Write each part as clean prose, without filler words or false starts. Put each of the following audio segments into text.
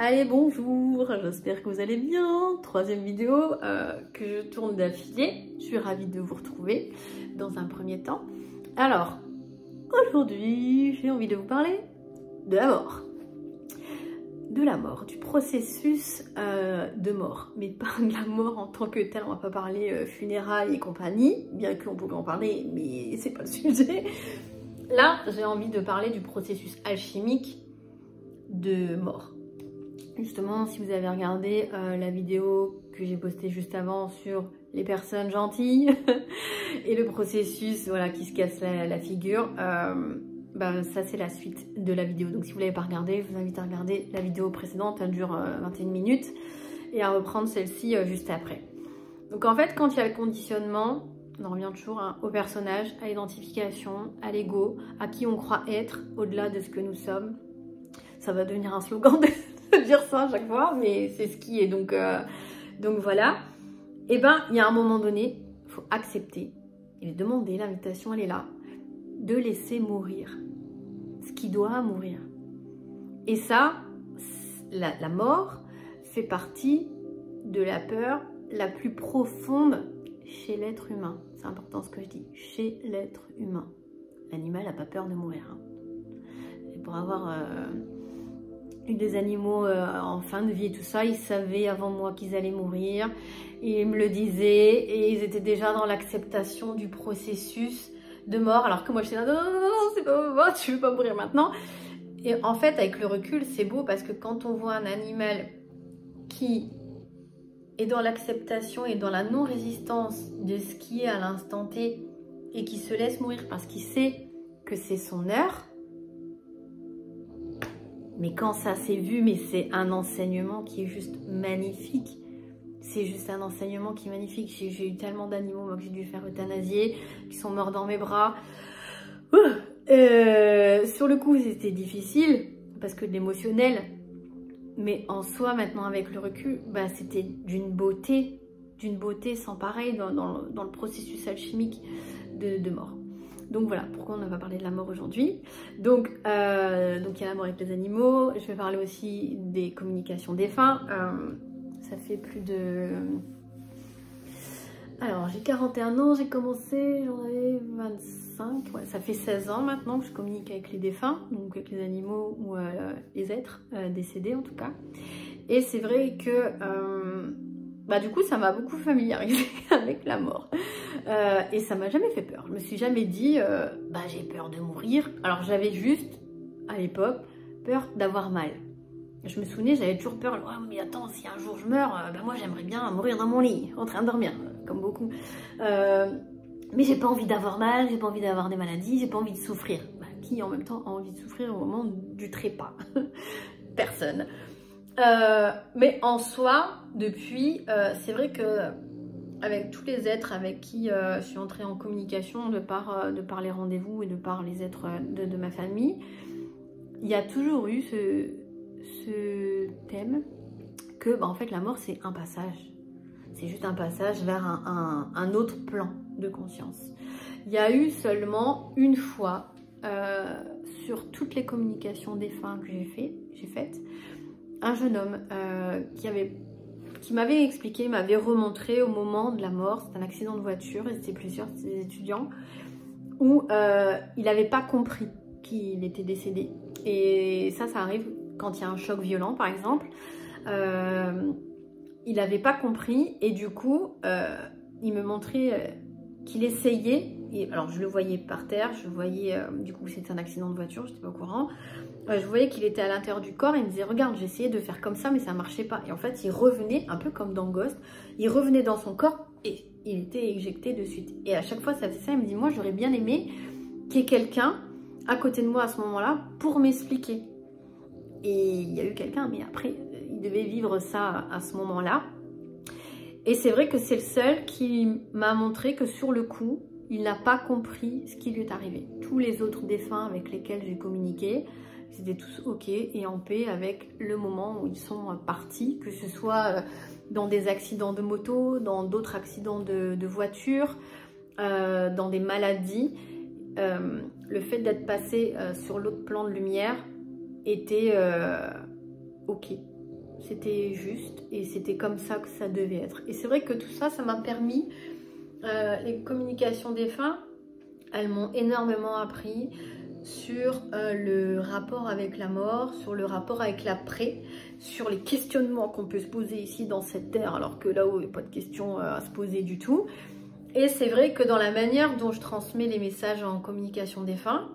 Allez, bonjour, j'espère que vous allez bien. Troisième vidéo que je tourne d'affilée. Je suis ravie de vous retrouver dans un premier temps. Alors, aujourd'hui, j'ai envie de vous parler de la mort. De la mort, du processus de mort. Mais pas de la mort en tant que telle, on va pas parler funérailles et compagnie, bien qu'on pourrait en parler, mais c'est pas le sujet. Là, j'ai envie de parler du processus alchimique de mort. Justement, si vous avez regardé la vidéo que j'ai postée juste avant sur les personnes gentilles et le processus voilà, qui se casse la figure, ça c'est la suite de la vidéo. Donc si vous ne l'avez pas regardée, je vous invite à regarder la vidéo précédente, elle dure 21 minutes, et à reprendre celle-ci juste après. Donc en fait, quand il y a le conditionnement, on revient toujours au personnage, à l'identification, à l'ego, à qui on croit être au-delà de ce que nous sommes. Ça va devenir un slogan de dire ça à chaque fois, mais c'est ce qui est. Donc voilà. Et ben, il y a un moment donné, il faut accepter et demander, l'invitation elle est là, de laisser mourir ce qui doit mourir. Et ça, la mort fait partie de la peur la plus profonde chez l'être humain. C'est important ce que je dis, chez l'être humain. L'animal n'a pas peur de mourir. Hein. Et pour avoir eu des animaux en fin de vie et tout ça, ils savaient avant moi qu'ils allaient mourir. Ils me le disaient et ils étaient déjà dans l'acceptation du processus de mort. Alors que moi, je suis là, non, c'est pas moi, tu veux pas mourir maintenant. Et en fait, avec le recul, c'est beau parce que quand on voit un animal qui est dans l'acceptation et dans la non-résistance de ce qui est à l'instant T et qui se laisse mourir parce qu'il sait que c'est son heure. Mais quand ça s'est vu, mais c'est un enseignement qui est juste magnifique. C'est juste un enseignement qui est magnifique. J'ai eu tellement d'animaux que j'ai dû faire euthanasier, qui sont morts dans mes bras. Sur le coup, c'était difficile, parce que de l'émotionnel. Mais en soi, maintenant, avec le recul, c'était d'une beauté sans pareil dans le processus alchimique de mort. Donc voilà, pourquoi on ne va pas parler de la mort aujourd'hui. Donc il y a la mort avec les animaux. Je vais parler aussi des communications défunts. Ça fait plus de... Alors, j'ai 41 ans, j'ai commencé, j'en avais 25. Ouais, ça fait 16 ans maintenant que je communique avec les défunts, donc avec les animaux ou les êtres décédés en tout cas. Et c'est vrai que... du coup, ça m'a beaucoup familiarisé avec la mort. Et ça m'a jamais fait peur. Je me suis jamais dit, j'ai peur de mourir. Alors, j'avais juste, à l'époque, peur d'avoir mal. Je me souvenais, j'avais toujours peur. Oh, mais attends, si un jour je meurs, moi, j'aimerais bien mourir dans mon lit, en train de dormir, comme beaucoup. Mais j'ai pas envie d'avoir mal, j'ai pas envie d'avoir des maladies, j'ai pas envie de souffrir. Qui, en même temps, a envie de souffrir au moment du trépas? Personne. Mais en soi, depuis, c'est vrai que avec tous les êtres avec qui je suis entrée en communication de par les rendez-vous et de par les êtres de ma famille, il y a toujours eu ce thème que en fait la mort c'est un passage. C'est juste un passage vers un autre plan de conscience. Il y a eu seulement une fois sur toutes les communications défunts que j'ai faites, un jeune homme qui m'avait expliqué, m'avait remontré au moment de la mort, c'est un accident de voiture, et c'était plusieurs de ses étudiants, où il n'avait pas compris qu'il était décédé. Et ça arrive quand il y a un choc violent, par exemple. Il n'avait pas compris, et du coup, il me montrait qu'il essayait, et alors je le voyais par terre, je voyais, du coup c'était un accident de voiture, je n'étais pas au courant, je voyais qu'il était à l'intérieur du corps et il me disait regarde j'ai essayé de faire comme ça mais ça ne marchait pas, et en fait il revenait un peu comme dans Ghost, il revenait dans son corps et il était éjecté de suite, et à chaque fois ça faisait ça. Il me dit moi j'aurais bien aimé qu'il y ait quelqu'un à côté de moi à ce moment là pour m'expliquer, et il y a eu quelqu'un, mais après il devait vivre ça à ce moment là, et c'est vrai que c'est le seul qui m'a montré que sur le coup il n'a pas compris ce qui lui est arrivé. Tous les autres défunts avec lesquels j'ai communiqué, ils étaient tous ok et en paix avec le moment où ils sont partis, que ce soit dans des accidents de moto, dans d'autres accidents de voiture, dans des maladies. Le fait d'être passé sur l'autre plan de lumière était ok. c'était juste et c'était comme ça que ça devait être. Et c'est vrai que tout ça, ça m'a permis, les communications défunts, elles m'ont énormément appris sur le rapport avec la mort, sur le rapport avec l'après, sur les questionnements qu'on peut se poser ici dans cette terre, alors que là-haut, il n'y a pas de questions à se poser du tout. Et c'est vrai que dans la manière dont je transmets les messages en communication défunt,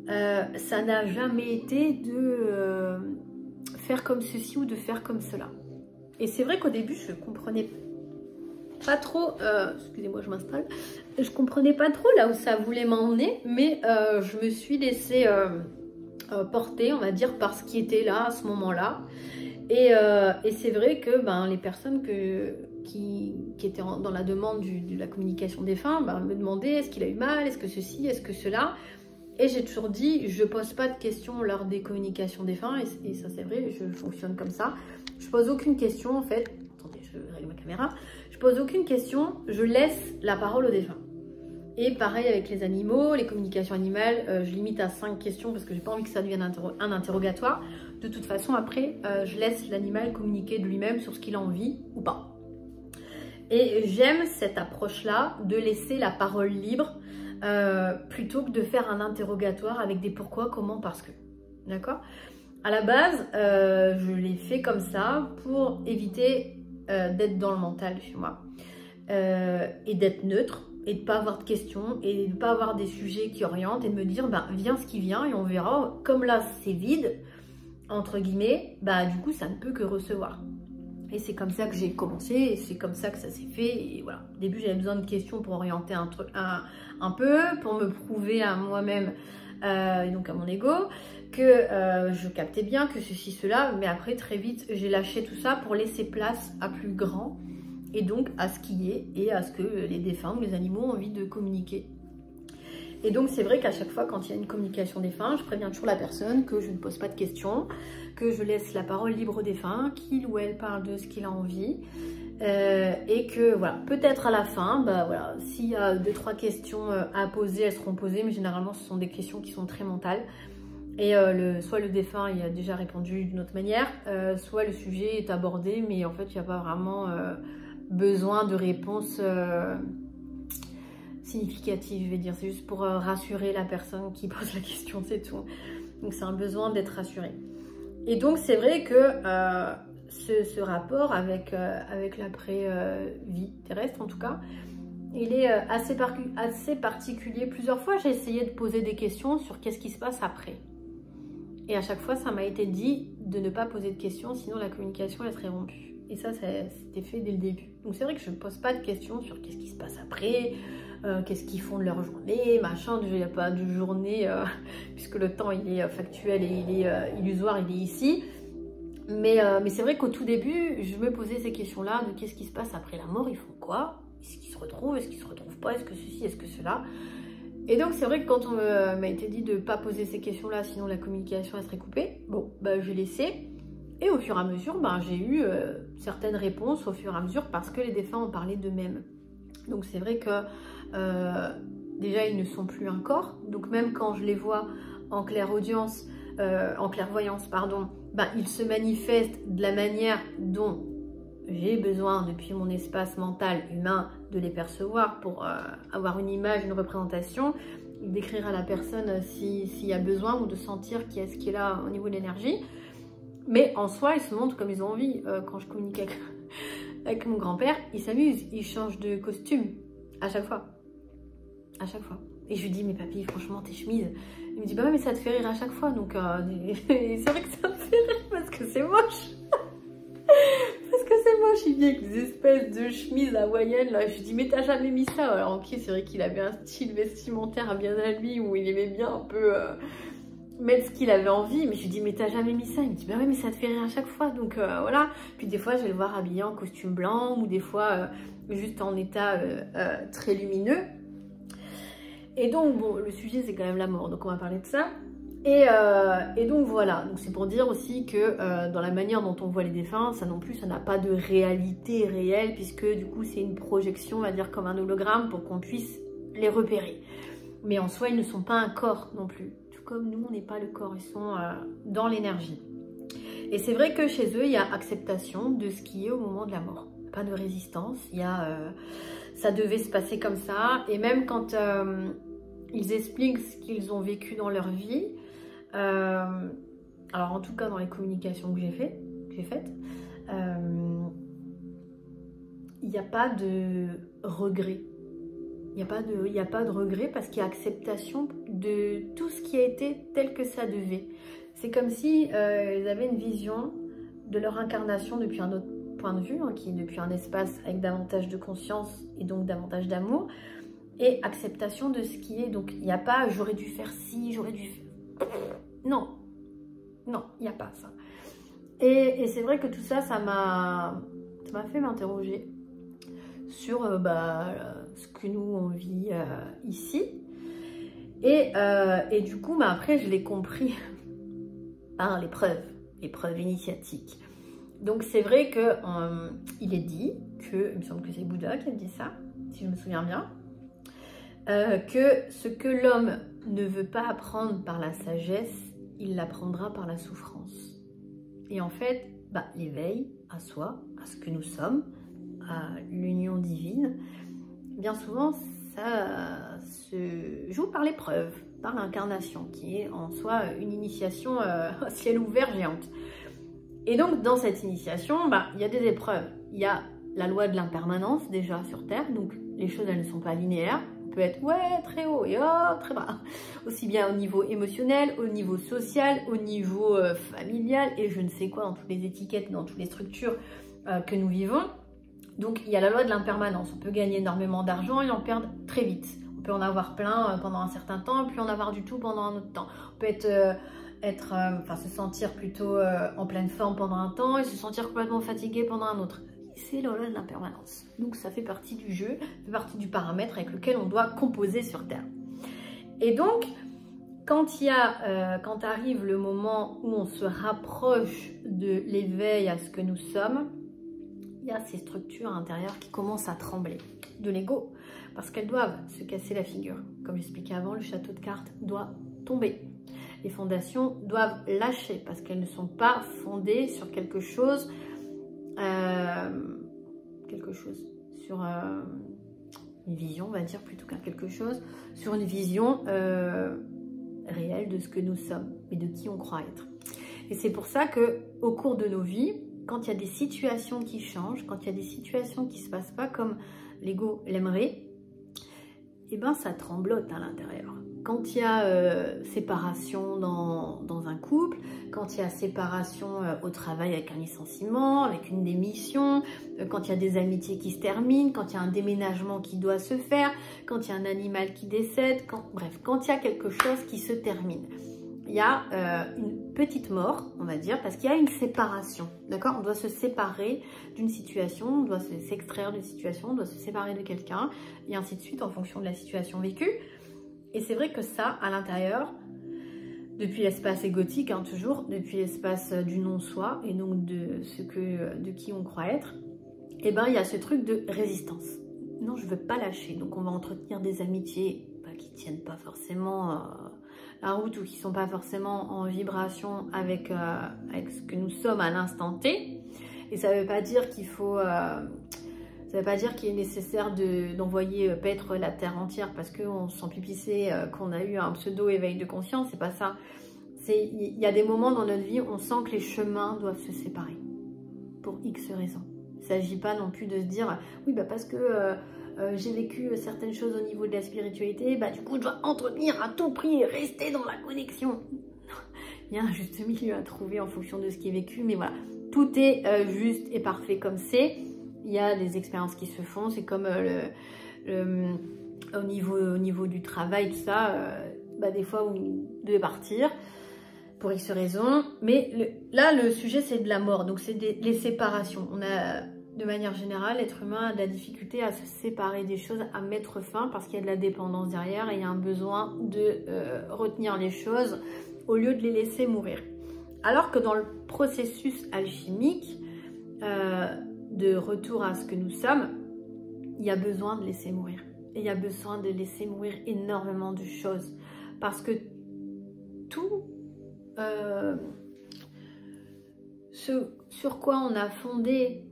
ça n'a jamais été de faire comme ceci ou de faire comme cela. Et c'est vrai qu'au début, je comprenais pas trop, excusez-moi, je m'installe, je comprenais pas trop là où ça voulait m'emmener, mais je me suis laissée porter, on va dire, par ce qui était là à ce moment-là. Et c'est vrai que les personnes qui étaient dans la demande de la communication défunt me demandaient est-ce qu'il a eu mal, est-ce que ceci, est-ce que cela. Et j'ai toujours dit, je pose pas de questions lors des communications défunts, et ça c'est vrai, je fonctionne comme ça. Je pose aucune question en fait. Attendez, je règle ma caméra. Je pose aucune question, je laisse la parole aux défunts. Et pareil avec les animaux, les communications animales, je limite à 5 questions parce que j'ai pas envie que ça devienne un interrogatoire. De toute façon, après, je laisse l'animal communiquer de lui-même sur ce qu'il a envie ou pas. Et j'aime cette approche-là de laisser la parole libre plutôt que de faire un interrogatoire avec des pourquoi, comment, parce que. D'accord ? À la base, je l'ai fait comme ça pour éviter d'être dans le mental chez moi et d'être neutre et de ne pas avoir de questions et de ne pas avoir des sujets qui orientent et de me dire viens ce qui vient et on verra. Comme là c'est vide, entre guillemets, du coup ça ne peut que recevoir. Et c'est comme ça que j'ai commencé et c'est comme ça que ça s'est fait. Et voilà. Au début j'avais besoin de questions pour orienter un peu, pour me prouver à moi-même et donc à mon ego que je captais bien que ceci, cela. Mais après très vite j'ai lâché tout ça pour laisser place à plus grand. Et donc à ce qui est et à ce que les défunts ou les animaux ont envie de communiquer. Et donc c'est vrai qu'à chaque fois quand il y a une communication défunt, je préviens toujours la personne que je ne pose pas de questions, que je laisse la parole libre au défunt, qu'il ou elle parle de ce qu'il a envie. Et que voilà, peut-être à la fin, voilà, s'il y a 2-3 questions à poser, elles seront posées, mais généralement ce sont des questions qui sont très mentales. Et soit le défunt il a déjà répondu d'une autre manière, soit le sujet est abordé, mais en fait il n'y a pas vraiment besoin de réponse significative, je vais dire. C'est juste pour rassurer la personne qui pose la question, c'est tout. Donc c'est un besoin d'être rassuré. Et donc c'est vrai que ce rapport avec l'après-vie terrestre en tout cas, il est assez particulier. Plusieurs fois j'ai essayé de poser des questions sur qu'est-ce qui se passe après. Et à chaque fois ça m'a été dit de ne pas poser de questions, sinon la communication elle serait rompue. Et ça, c'était fait dès le début. Donc c'est vrai que je ne pose pas de questions sur qu'est-ce qui se passe après, qu'est-ce qu'ils font de leur journée, machin. Déjà, il n'y a pas de journée, puisque le temps, il est factuel et il est illusoire, il est ici. Mais c'est vrai qu'au tout début, je me posais ces questions-là de qu'est-ce qui se passe après la mort, ils font quoi? Est-ce qu'ils se retrouvent? Est-ce qu'ils ne se retrouvent pas? Est-ce que ceci? Est-ce que cela? Et donc c'est vrai que quand on m'a été dit de ne pas poser ces questions-là, sinon la communication, elle serait coupée, bon, je laissais. Et au fur et à mesure, j'ai eu certaines réponses au fur et à mesure parce que les défunts ont parlé d'eux-mêmes. Donc c'est vrai que déjà ils ne sont plus un corps. Donc même quand je les vois en clairvoyance, ils se manifestent de la manière dont j'ai besoin depuis mon espace mental humain de les percevoir pour avoir une image, une représentation, d'écrire à la personne s'il y a besoin ou de sentir qui est-ce qui est là au niveau de l'énergie. Mais en soi, ils se montrent comme ils ont envie. Quand je communique avec mon grand-père, il s'amuse, il change de costume à chaque fois. À chaque fois. Et je lui dis, mais papy, franchement, tes chemises. Il me dit, ouais, mais ça te fait rire à chaque fois. Donc, c'est vrai que ça me fait rire parce que c'est moche. Parce que c'est moche, il vient avec des espèces de chemises hawaïennes. Là. Je lui dis, mais t'as jamais mis ça? Alors, ok, c'est vrai qu'il avait un style vestimentaire bien à lui où il aimait bien un peu. Mettre ce qu'il avait envie, mais je lui dis mais t'as jamais mis ça? Il me dit bah ouais mais ça te fait rire à chaque fois, donc voilà. Puis des fois je vais le voir habillé en costume blanc ou des fois juste en état très lumineux. Et donc bon, le sujet c'est quand même la mort, donc on va parler de ça. Et donc voilà, donc c'est pour dire aussi que dans la manière dont on voit les défunts, ça non plus, ça n'a pas de réalité réelle puisque du coup c'est une projection, on va dire comme un hologramme pour qu'on puisse les repérer. Mais en soi ils ne sont pas un corps non plus. Comme nous, on n'est pas le corps, ils sont dans l'énergie. Et c'est vrai que chez eux, il y a acceptation de ce qui est au moment de la mort. Pas de résistance, ça devait se passer comme ça. Et même quand ils expliquent ce qu'ils ont vécu dans leur vie, alors en tout cas dans les communications que j'ai faites, il n'y a pas de regret. Il n'y a pas de regret parce qu'il y a acceptation de tout ce qui a été tel que ça devait. C'est comme si ils avaient une vision de leur incarnation depuis un autre point de vue, hein, qui est depuis un espace avec davantage de conscience et donc davantage d'amour, et acceptation de ce qui est. Donc il n'y a pas j'aurais dû faire ci, j'aurais dû faire... Non, non, il n'y a pas ça. Et c'est vrai que tout ça, ça m'a fait m'interroger sur ce que nous on vit ici. Et du coup, après, je l'ai compris par l'épreuve initiatique. Donc c'est vrai que il est dit que, il me semble que c'est Bouddha qui a dit ça, si je me souviens bien, que ce que l'homme ne veut pas apprendre par la sagesse, il l'apprendra par la souffrance. Et en fait, l'éveil à soi, à ce que nous sommes, à l'union divine, bien souvent ça se joue par l'épreuve, par l'incarnation, qui est en soi une initiation au ciel ouvert géante. Et donc dans cette initiation, il y a des épreuves. Il y a la loi de l'impermanence déjà sur Terre, donc les choses elles ne sont pas linéaires. On peut être très haut et très bas, aussi bien au niveau émotionnel, au niveau social, au niveau familial et je ne sais quoi, dans toutes les étiquettes, dans toutes les structures que nous vivons. Donc il y a la loi de l'impermanence, on peut gagner énormément d'argent et en perdre très vite. On peut en avoir plein pendant un certain temps, puis en avoir du tout pendant un autre temps. On peut se sentir plutôt en pleine forme pendant un temps et se sentir complètement fatigué pendant un autre. C'est la loi de l'impermanence. Donc ça fait partie du jeu, ça fait partie du paramètre avec lequel on doit composer sur Terre. Et donc, quand arrive le moment où on se rapproche de l'éveil à ce que nous sommes, il y a ces structures intérieures qui commencent à trembler de l'ego parce qu'elles doivent se casser la figure. Comme j'expliquais avant, le château de cartes doit tomber. Les fondations doivent lâcher parce qu'elles ne sont pas fondées sur quelque chose sur une vision, on va dire, plutôt qu'un quelque chose, sur une vision réelle de ce que nous sommes et de qui on croit être. Et c'est pour ça que au cours de nos vies, quand il y a des situations qui changent, quand il y a des situations qui ne se passent pas comme l'ego l'aimerait, ça tremblote à l'intérieur. Quand il y a séparation dans un couple, quand il y a séparation au travail avec un licenciement, avec une démission, quand il y a des amitiés qui se terminent, quand il y a un déménagement qui doit se faire, quand il y a un animal qui décède, quand il y a quelque chose qui se termine. Il y a une petite mort, on va dire, parce qu'il y a une séparation, d'accord? On doit se séparer d'une situation, on doit s'extraire d'une situation, on doit se séparer de quelqu'un, et ainsi de suite en fonction de la situation vécue. Et c'est vrai que ça, à l'intérieur, depuis l'espace égotique, toujours, depuis l'espace du non-soi, et donc de qui on croit être, il y a ce truc de résistance. Non, je ne veux pas lâcher, donc on va entretenir des amitiés qui ne tiennent pas forcément la route ou qui ne sont pas forcément en vibration avec ce que nous sommes à l'instant T. Et ça ne veut pas dire qu'il faut... ça ne veut pas dire qu'il est nécessaire d'envoyer paître la terre entière parce qu'on se sent pipissé, qu'on a eu un pseudo-éveil de conscience, c'est pas ça. Il y a des moments dans notre vie où on sent que les chemins doivent se séparer pour X raisons. Il ne s'agit pas non plus de se dire, oui, parce que j'ai vécu certaines choses au niveau de la spiritualité, du coup je dois entretenir à tout prix et rester dans la connexion. Il y a un juste milieu à trouver en fonction de ce qui est vécu, mais voilà, tout est juste et parfait comme c'est. Il y a des expériences qui se font, c'est comme au niveau du travail, tout ça, des fois vous devez partir pour X raisons. Mais là, le sujet, c'est de la mort, donc c'est les séparations. On a, de manière générale, l'être humain a de la difficulté à se séparer des choses, à mettre fin, parce qu'il y a de la dépendance derrière et il y a un besoin de retenir les choses au lieu de les laisser mourir. Alors que dans le processus alchimique, de retour à ce que nous sommes, il y a besoin de laisser mourir. Et il y a besoin de laisser mourir énormément de choses. Parce que tout ce sur quoi on a fondé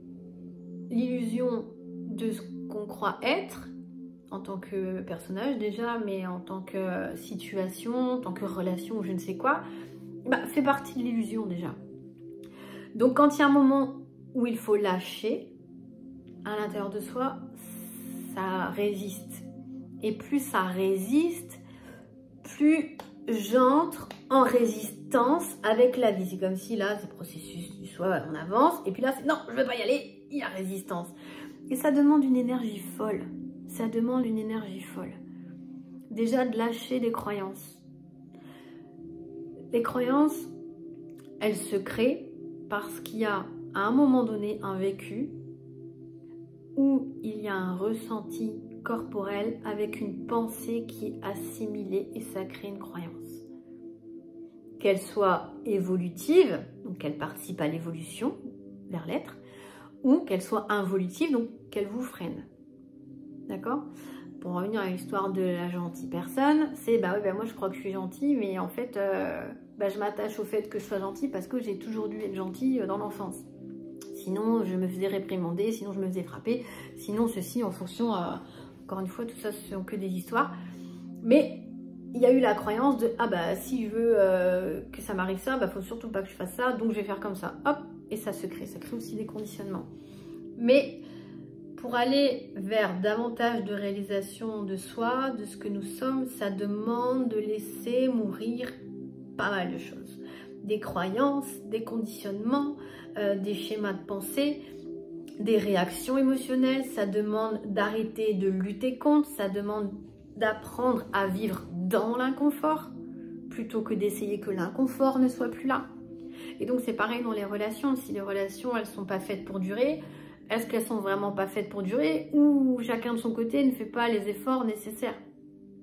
l'illusion de ce qu'on croit être, en tant que personnage déjà, mais en tant que situation, en tant que relation ou je ne sais quoi, bah, fait partie de l'illusion déjà. Donc quand il y a un moment où il faut lâcher, à l'intérieur de soi, ça résiste. Et plus ça résiste, plus j'entre en résistance avec la vie. C'est comme si là, c'est le processus du soi, on avance, et puis là, c'est non, je ne veux pas y aller, il y a résistance. Et ça demande une énergie folle. Ça demande une énergie folle. Déjà de lâcher des croyances. Les croyances, elles se créent parce qu'il y a à un moment donné un vécu où il y a un ressenti corporel avec une pensée qui est assimilée et ça crée une croyance. Qu'elle soit évolutive, donc qu'elle participe à l'évolution vers l'être, ou qu'elle soit involutive, donc qu'elle vous freine. D'accord? Pour revenir à l'histoire de la gentille personne, c'est bah oui, bah moi je crois que je suis gentille, mais en fait je m'attache au fait que je sois gentille parce que j'ai toujours dû être gentille dans l'enfance. Sinon je me faisais réprimander, sinon je me faisais frapper, sinon ceci en fonction, encore une fois tout ça ce sont que des histoires. Mais il y a eu la croyance de ah bah si je veux que ça m'arrive ça, bah faut surtout pas que je fasse ça, donc je vais faire comme ça. Hop, et ça crée aussi des conditionnements. Mais pour aller vers davantage de réalisation de soi, de ce que nous sommes, ça demande de laisser mourir pas mal de choses. Des croyances, des conditionnements, des schémas de pensée, des réactions émotionnelles. Ça demande d'arrêter de lutter contre, ça demande d'apprendre à vivre dans l'inconfort plutôt que d'essayer que l'inconfort ne soit plus là. Et donc c'est pareil dans les relations. Si les relations, elles sont pas faites pour durer, est-ce qu'elles sont vraiment pas faites pour durer ou chacun de son côté ne fait pas les efforts nécessaires?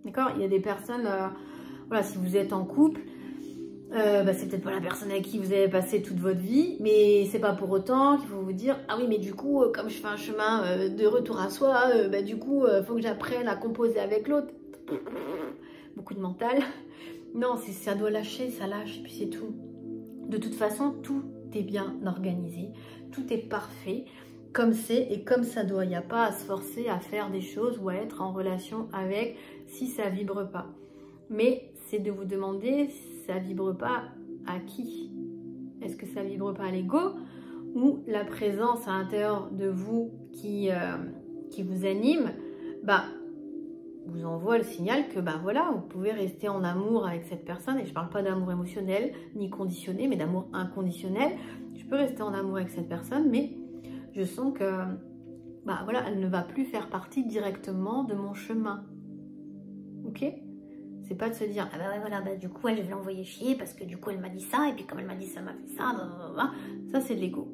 D'accord? Il y a des personnes, voilà, si vous êtes en couple, c'est peut-être pas la personne avec qui vous avez passé toute votre vie, mais c'est pas pour autant qu'il faut vous dire ah oui mais du coup comme je fais un chemin de retour à soi, du coup faut que j'apprenne à composer avec l'autre. Beaucoup de mental. Non, ça doit lâcher, ça lâche et puis c'est tout. De toute façon, tout est bien organisé, tout est parfait. Comme c'est et comme ça doit. Il n'y a pas à se forcer à faire des choses ou à être en relation avec si ça vibre pas. Mais c'est de vous demander si ça vibre pas à qui? Est-ce que ça vibre pas à l'ego ou la présence à l'intérieur de vous qui vous anime vous envoie le signal que voilà, vous pouvez rester en amour avec cette personne. Et je parle pas d'amour émotionnel ni conditionné, mais d'amour inconditionnel. Je peux rester en amour avec cette personne, mais je sens que voilà, elle ne va plus faire partie directement de mon chemin. Ok? C'est pas de se dire ah voilà, du coup je vais l'envoyer chier parce que du coup elle m'a dit ça et puis comme elle m'a dit ça m'a fait ça. Blablabla. Ça c'est de l'ego.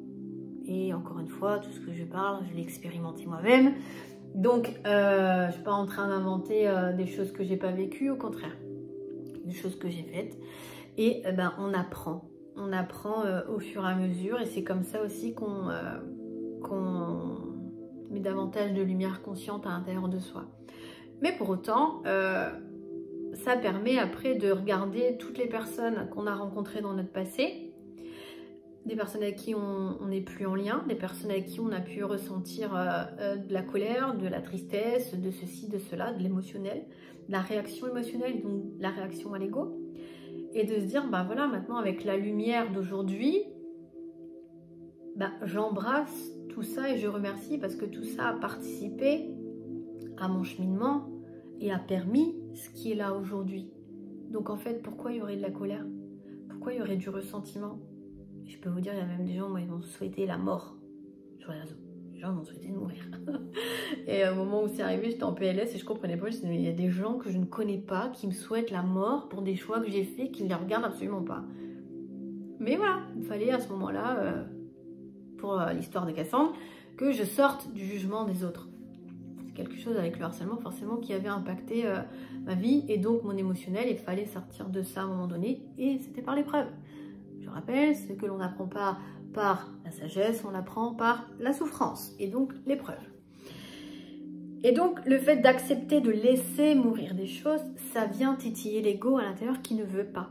Et encore une fois, tout ce que je parle, je l'ai expérimenté moi-même. Donc je suis pas en train d'inventer des choses que j'ai pas vécues, au contraire, des choses que j'ai faites. Et on apprend. On apprend au fur et à mesure et c'est comme ça aussi qu'on met davantage de lumière consciente à l'intérieur de soi. Mais pour autant, ça permet après de regarder toutes les personnes qu'on a rencontrées dans notre passé, des personnes avec qui on n'est plus en lien, des personnes avec qui on a pu ressentir de la colère, de la tristesse, de ceci, de cela, de l'émotionnel, de la réaction émotionnelle, donc la réaction à l'ego, et de se dire, voilà, maintenant avec la lumière d'aujourd'hui, j'embrasse tout ça et je remercie parce que tout ça a participé à mon cheminement et a permis ce qui est là aujourd'hui. Donc en fait, pourquoi il y aurait de la colère? Pourquoi il y aurait du ressentiment? Je peux vous dire, il y a même des gens, ils m'ont souhaité la mort sur les réseaux. Les gens m'ont souhaité de mourir. Et au moment où c'est arrivé, j'étais en PLS et je comprenais pas. Je disais, mais il y a des gens que je ne connais pas qui me souhaitent la mort pour des choix que j'ai faits qui ne les regardent absolument pas. Mais voilà, il fallait à ce moment-là, pour l'histoire de Cassandre, que je sorte du jugement des autres. C'est quelque chose avec le harcèlement forcément qui avait impacté ma vie et donc mon émotionnel. Il fallait sortir de ça à un moment donné et c'était par l'épreuve. Je rappelle, ce que l'on n'apprend pas par la sagesse, on l'apprend par la souffrance et donc l'épreuve. Et donc le fait d'accepter de laisser mourir des choses, ça vient titiller l'ego à l'intérieur qui ne veut pas.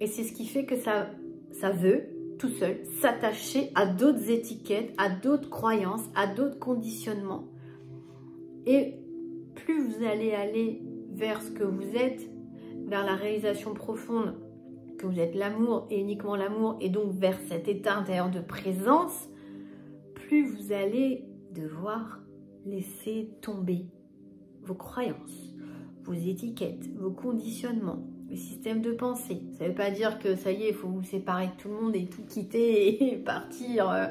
Et c'est ce qui fait que ça veut tout seul, s'attacher à d'autres étiquettes, à d'autres croyances, à d'autres conditionnements. Et plus vous allez aller vers ce que vous êtes, vers la réalisation profonde, que vous êtes l'amour et uniquement l'amour, et donc vers cet état intérieur de présence, plus vous allez devoir laisser tomber vos croyances, vos étiquettes, vos conditionnements, le système de pensée. Ça ne veut pas dire que ça y est, il faut vous séparer de tout le monde et tout quitter et partir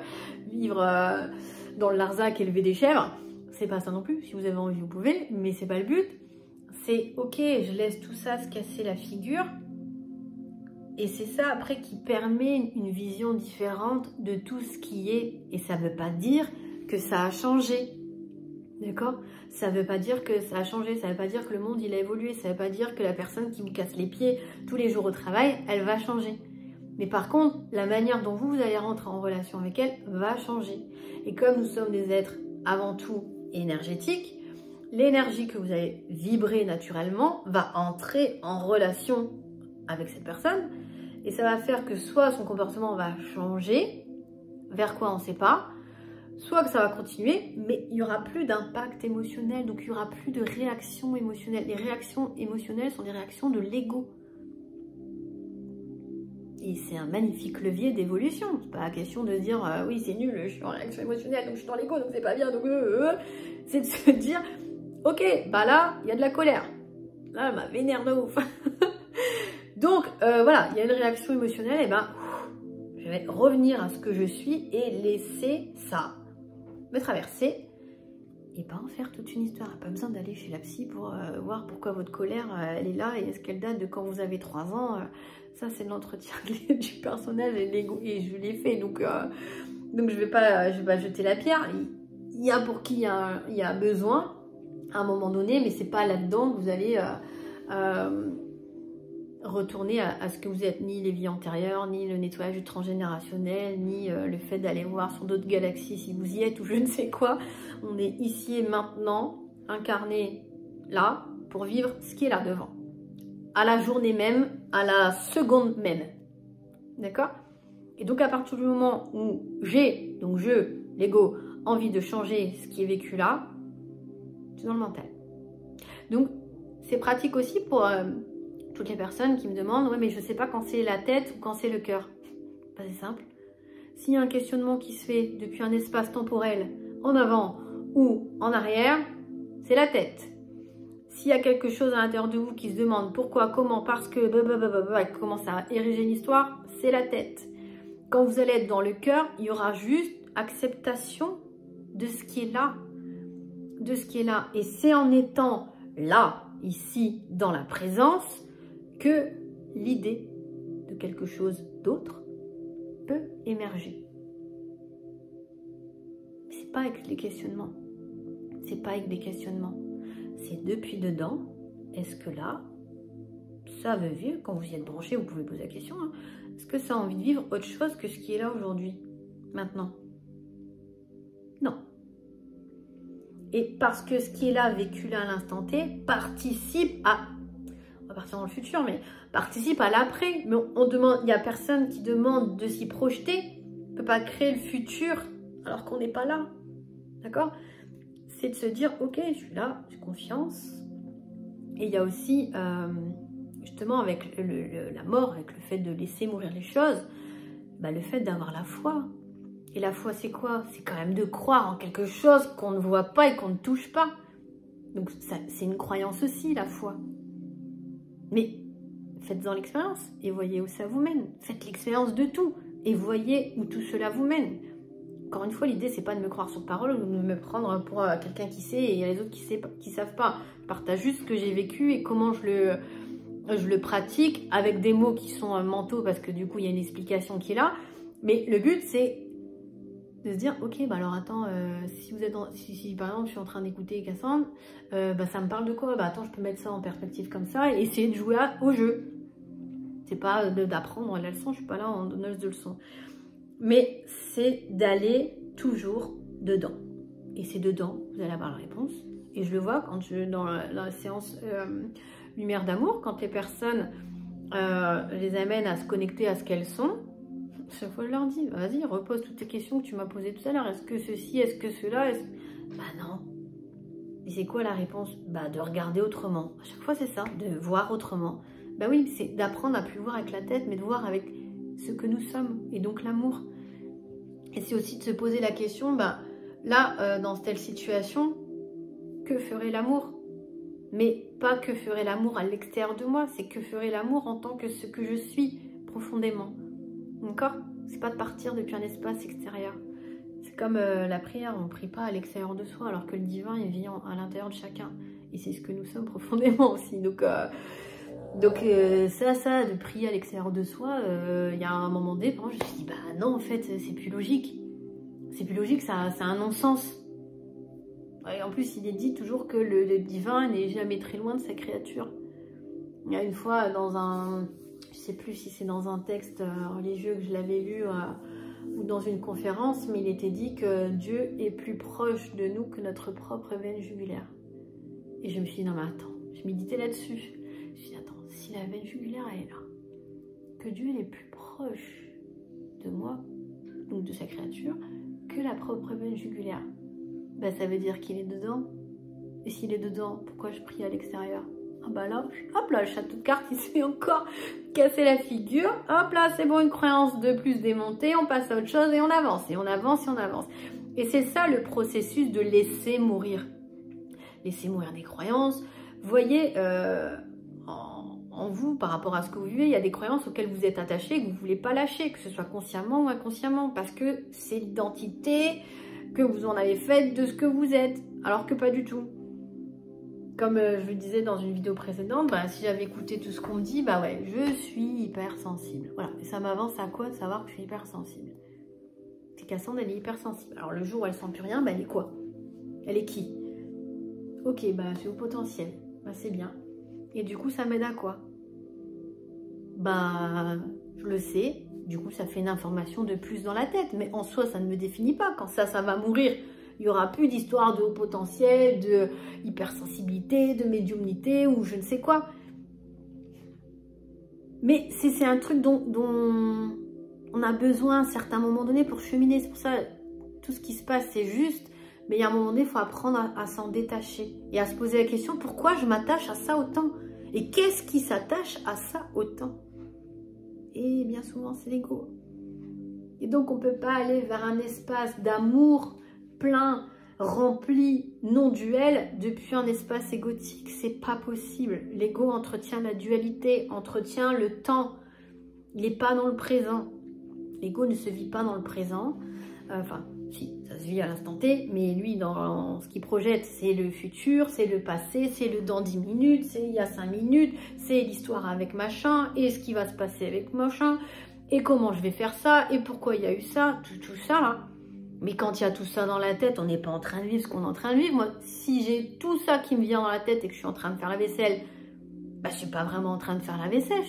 vivre dans le Larzac et élever des chèvres. C'est pas ça non plus. Si vous avez envie, vous pouvez, mais c'est pas le but. C'est ok, je laisse tout ça se casser la figure. Et c'est ça après qui permet une vision différente de tout ce qui est. Et ça ne veut pas dire que ça a changé. D'accord? Ça ne veut pas dire que ça a changé, ça ne veut pas dire que le monde il a évolué, ça ne veut pas dire que la personne qui me casse les pieds tous les jours au travail, elle va changer. Mais par contre, la manière dont vous allez rentrer en relation avec elle va changer. Et comme nous sommes des êtres avant tout énergétiques, l'énergie que vous allez vibrer naturellement va entrer en relation avec cette personne et ça va faire que soit son comportement va changer, vers quoi on ne sait pas, soit que ça va continuer, mais il n'y aura plus d'impact émotionnel, donc il n'y aura plus de réaction émotionnelle. Les réactions émotionnelles sont des réactions de l'ego. Et c'est un magnifique levier d'évolution. C'est pas la question de dire oui c'est nul, je suis en réaction émotionnelle, donc je suis dans l'ego, donc c'est pas bien, donc c'est de se dire ok, bah là, il y a de la colère. Là, elle m'a vénère de ouf. Donc voilà, il y a une réaction émotionnelle, et ben je vais revenir à ce que je suis et laisser ça me traverser et pas en faire toute une histoire. Pas besoin d'aller chez la psy pour voir pourquoi votre colère elle est là et est-ce qu'elle date de quand vous avez 3 ans. Ça c'est l'entretien du personnage et l'ego et je l'ai fait donc je vais pas jeter la pierre. Il y a pour qui il y a besoin à un moment donné, mais c'est pas là-dedans que vous allez retourner à ce que vous êtes, ni les vies antérieures, ni le nettoyage du transgénérationnel, ni le fait d'aller voir sur d'autres galaxies si vous y êtes ou je ne sais quoi. On est ici et maintenant, incarné là, pour vivre ce qui est là devant. À la journée même, à la seconde même. D'accord? Et donc à partir du moment où j'ai, donc l'ego, envie de changer ce qui est vécu là, c'est dans le mental. Donc c'est pratique aussi pour toutes les personnes qui me demandent ouais mais je sais pas quand c'est la tête ou quand c'est le cœur. Bah, c'est simple. S'il y a un questionnement qui se fait depuis un espace temporel en avant ou en arrière, c'est la tête. S'il y a quelque chose à l'intérieur de vous qui se demande pourquoi, comment, parce que qui commence à ériger une histoire, c'est la tête. Quand vous allez être dans le cœur, il y aura juste acceptation de ce qui est là. De ce qui est là. Et c'est en étant là, ici, dans la présence, que l'idée de quelque chose d'autre peut émerger. C'est pas avec les questionnements. C'est pas avec des questionnements. C'est depuis dedans. Est-ce que là, ça veut vivre? Quand vous y êtes branché, vous pouvez poser la question. Hein, est-ce que ça a envie de vivre autre chose que ce qui est là aujourd'hui, maintenant? Non. Et parce que ce qui est là, vécu là à l'instant T, participe à... On va partir dans le futur, mais participe à l'après. Mais on demande, il n'y a personne qui demande de s'y projeter. On ne peut pas créer le futur alors qu'on n'est pas là. D'accord? C'est de se dire, ok, je suis là, j'ai confiance. Et il y a aussi, justement, avec la mort, avec le fait de laisser mourir les choses, bah, le fait d'avoir la foi. Et la foi, c'est quoi? C'est quand même de croire en quelque chose qu'on ne voit pas et qu'on ne touche pas. Donc, c'est une croyance aussi, la foi. Mais faites-en l'expérience et voyez où ça vous mène. Faites l'expérience de tout et voyez où tout cela vous mène. Encore une fois, l'idée, c'est pas de me croire sur parole ou de me prendre pour quelqu'un qui sait et il y a les autres qui savent pas. Je partage juste ce que j'ai vécu et comment je le pratique avec des mots qui sont mentaux parce que du coup, il y a une explication qui est là. Mais le but, c'est de se dire, ok, bah alors attends, si vous êtes si par exemple je suis en train d'écouter Cassandre, bah ça me parle de quoi? Bah attends, je peux mettre ça en perspective comme ça et essayer de jouer au jeu. C'est pas d'apprendre la leçon, je suis pas là en donneuse de leçons. Mais c'est d'aller toujours dedans. Et c'est dedans, vous allez avoir la réponse. Et je le vois quand dans la séance Lumière d'amour, quand les personnes les amènent à se connecter à ce qu'elles sont, Chaque fois, je leur dis, vas-y, repose toutes tes questions que tu m'as posées tout à l'heure. Est-ce que ceci, est-ce que cela Bah non. Et c'est quoi la réponse? Bah de regarder autrement. À chaque fois, c'est ça, de voir autrement. Bah oui, c'est d'apprendre à plus voir avec la tête, mais de voir avec ce que nous sommes, et donc l'amour. Et c'est aussi de se poser la question, bah là, dans telle situation, que ferait l'amour? Mais pas que ferait l'amour à l'extérieur de moi, c'est que ferait l'amour en tant que ce que je suis profondément. D'accord? C'est pas de partir depuis un espace extérieur. C'est comme la prière, on ne prie pas à l'extérieur de soi, alors que le divin, il vit à l'intérieur de chacun. Et c'est ce que nous sommes profondément aussi. Donc ça, de prier à l'extérieur de soi, il y a un moment donné, je me suis dit, bah non, en fait, c'est plus logique. C'est plus logique, ça a un non-sens. Et en plus, il est dit toujours que le divin n'est jamais très loin de sa créature. Il y a une fois, je sais plus si c'est dans un texte religieux que je l'avais lu, ou dans une conférence, mais il était dit que Dieu est plus proche de nous que notre propre veine jugulaire. Et je me suis dit, non mais attends, je méditais là-dessus. Je me suis dit, attends, si la veine jugulaire elle est là, que Dieu est plus proche de moi, donc de sa créature, que la propre veine jugulaire, bah ça veut dire qu'il est dedans. Et s'il est dedans, pourquoi je prie à l'extérieur? Ah bah là, hop là, le château de cartes, il s'est encore cassé la figure. Hop là, c'est bon, une croyance de plus démontée, on passe à autre chose et on avance, et on avance, et on avance. Et c'est ça le processus de laisser mourir. Laisser mourir des croyances. Vous voyez, en vous, par rapport à ce que vous vivez, il y a des croyances auxquelles vous êtes attaché et que vous ne voulez pas lâcher, que ce soit consciemment ou inconsciemment, parce que c'est l'identité que vous en avez faite de ce que vous êtes, alors que pas du tout. Comme je le disais dans une vidéo précédente, bah, si j'avais écouté tout ce qu'on me dit, bah ouais, je suis hypersensible. Voilà, et ça m'avance à quoi de savoir que je suis hypersensible? C'est Cassandre, elle est hypersensible. Alors le jour où elle sent plus rien, bah elle est quoi? Elle est qui? Ok, bah c'est au potentiel, bah c'est bien. Et du coup, ça m'aide à quoi? Bah, je le sais, du coup ça fait une information de plus dans la tête, mais en soi ça ne me définit pas. Quand ça va mourir, il n'y aura plus d'histoire de haut potentiel, de hypersensibilité, de médiumnité ou je ne sais quoi. Mais c'est un truc dont on a besoin à un certain moment donné pour cheminer. C'est pour ça, tout ce qui se passe, c'est juste. Mais il y a un moment donné, il faut apprendre à s'en détacher. Et à se poser la question, pourquoi je m'attache à ça autant? Et qu'est-ce qui s'attache à ça autant? Et bien souvent, c'est l'ego. Et donc, on ne peut pas aller vers un espace d'amour plein, rempli, non duel, depuis un espace égotique. C'est pas possible. L'ego entretient la dualité, entretient le temps. Il n'est pas dans le présent. L'ego ne se vit pas dans le présent. Enfin, si, ça se vit à l'instant T, mais lui, dans ce qu'il projette, c'est le futur, c'est le passé, c'est le dans 10 minutes, c'est il y a 5 minutes, c'est l'histoire avec machin, et ce qui va se passer avec machin, et comment je vais faire ça, et pourquoi il y a eu ça, tout ça là. Mais quand il y a tout ça dans la tête, on n'est pas en train de vivre ce qu'on est en train de vivre. Moi, si j'ai tout ça qui me vient dans la tête et que je suis en train de faire la vaisselle, bah, je ne suis pas vraiment en train de faire la vaisselle.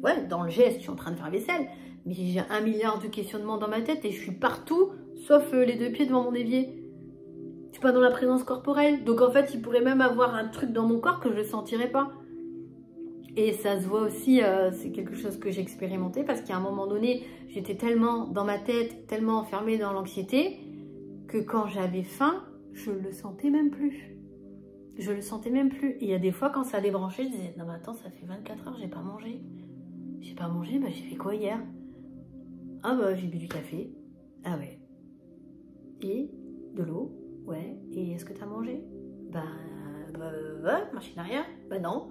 Ouais, dans le geste, je suis en train de faire la vaisselle. Mais j'ai 1 milliard de questionnements dans ma tête et je suis partout, sauf les 2 pieds devant mon évier. Je suis pas dans la présence corporelle. Donc en fait, il pourrait même avoir un truc dans mon corps que je ne sentirais pas. Et ça se voit aussi, c'est quelque chose que j'ai expérimenté parce qu'à un moment donné, j'étais tellement dans ma tête, tellement enfermée dans l'anxiété, que quand j'avais faim, je le sentais même plus. Je le sentais même plus. Et il y a des fois, quand ça débranchait, je disais, non mais attends, ça fait 24 heures, j'ai pas mangé. J'ai pas mangé, bah j'ai fait quoi hier? Ah bah j'ai bu du café. Ah ouais. Et de l'eau? Ouais. Et est-ce que t'as mangé? Bah machine arrière? Bah non.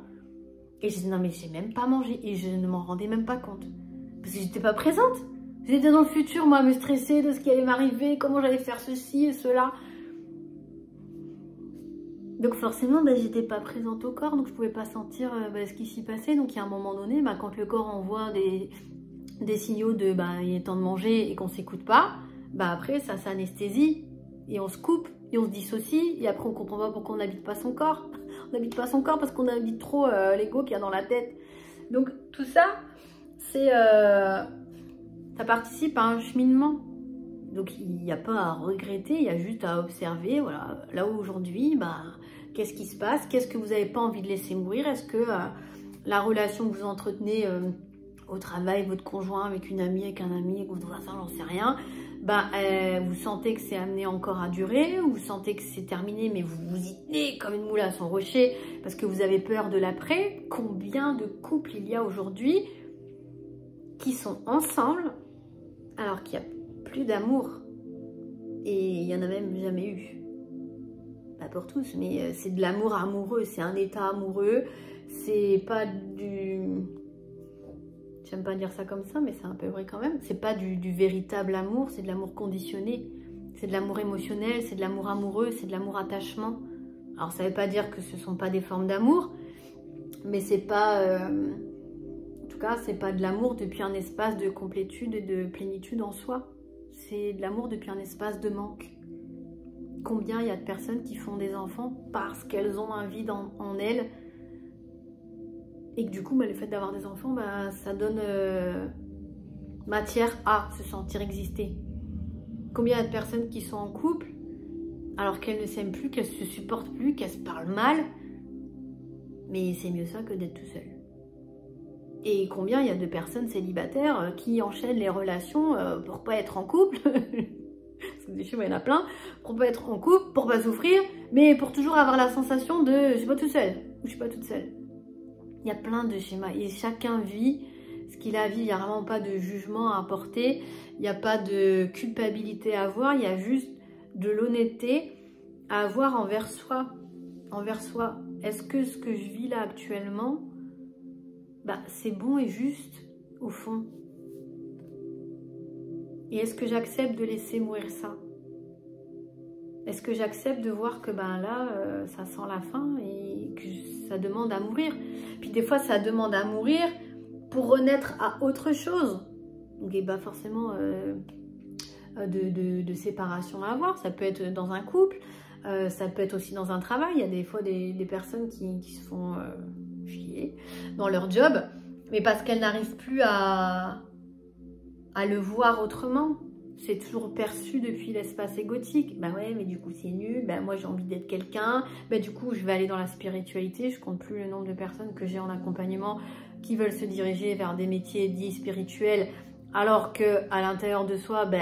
Et je disais, non mais j'ai même pas mangé. Et je ne m'en rendais même pas compte. Parce que j'étais pas présente. J'étais dans le futur, moi, à me stresser de ce qui allait m'arriver, comment j'allais faire ceci et cela. Donc forcément, bah, j'étais pas présente au corps, donc je pouvais pas sentir ce qui s'y passait. Donc il y a un moment donné, bah, quand le corps envoie des signaux de il est temps de manger et qu'on s'écoute pas, bah après ça s'anesthésie et on se coupe et on se dissocie et après on comprend pas pourquoi on n'habite pas son corps. On n'habite pas son corps parce qu'on habite trop l'ego qu'il y a dans la tête. Donc tout ça, c'est ça participe à un cheminement. Donc il n'y a pas à regretter, il y a juste à observer. Voilà, là où aujourd'hui, qu'est-ce qui se passe? Qu'est-ce que vous n'avez pas envie de laisser mourir? Est-ce que la relation que vous entretenez au travail, votre conjoint, avec une amie, avec un ami, avec votre voisin, j'en sais rien, bah, vous sentez que c'est amené encore à durer, ou vous sentez que c'est terminé, mais vous vous y tenez comme une moule à son rocher parce que vous avez peur de l'après. Combien de couples il y a aujourd'hui qui sont ensemble alors qu'il n'y a plus d'amour? Et il n'y en a même jamais eu. Pas pour tous, mais c'est de l'amour amoureux, c'est un état amoureux, c'est pas du... J'aime pas dire ça comme ça, mais c'est un peu vrai quand même. C'est pas du véritable amour, c'est de l'amour conditionné. C'est de l'amour émotionnel, c'est de l'amour amoureux, c'est de l'amour attachement. Alors ça veut pas dire que ce sont pas des formes d'amour, mais c'est pas... En tout cas, c'est pas de l'amour depuis un espace de complétude et de plénitude en soi. C'est de l'amour depuis un espace de manque. Combien il y a de personnes qui font des enfants parce qu'elles ont un vide en elles, et que du coup, bah, le fait d'avoir des enfants, bah, ça donne matière à se sentir exister. Combien il y a de personnes qui sont en couple alors qu'elles ne s'aiment plus, qu'elles se supportent plus, qu'elles se parlent mal, mais c'est mieux ça que d'être tout seul. Et combien il y a de personnes célibataires qui enchaînent les relations pour pas être en couple parce que des schémas, il y en a plein, pour pas être en couple, pour pas souffrir, mais pour toujours avoir la sensation de je suis pas tout seul, ou je suis pas toute seule. Il y a plein de schémas et chacun vit ce qu'il a vu. Il n'y a vraiment pas de jugement à apporter, il n'y a pas de culpabilité à avoir, il y a juste de l'honnêteté à avoir envers soi. Envers soi. Est-ce que ce que je vis là actuellement, bah, c'est bon et juste au fond? Et est-ce que j'accepte de laisser mourir ça? Est-ce que j'accepte de voir que ben là, ça sent la fin et que ça demande à mourir? Puis des fois, ça demande à mourir pour renaître à autre chose. Donc il n'y a pas forcément de séparation à avoir. Ça peut être dans un couple, ça peut être aussi dans un travail. Il y a des fois des personnes qui se font chier dans leur job, mais parce qu'elles n'arrivent plus à le voir autrement. C'est toujours perçu depuis l'espace égotique. Bah ouais, mais du coup c'est nul, bah moi j'ai envie d'être quelqu'un, bah du coup je vais aller dans la spiritualité. Je compte plus le nombre de personnes que j'ai en accompagnement qui veulent se diriger vers des métiers dits spirituels, alors que à l'intérieur de soi, bah,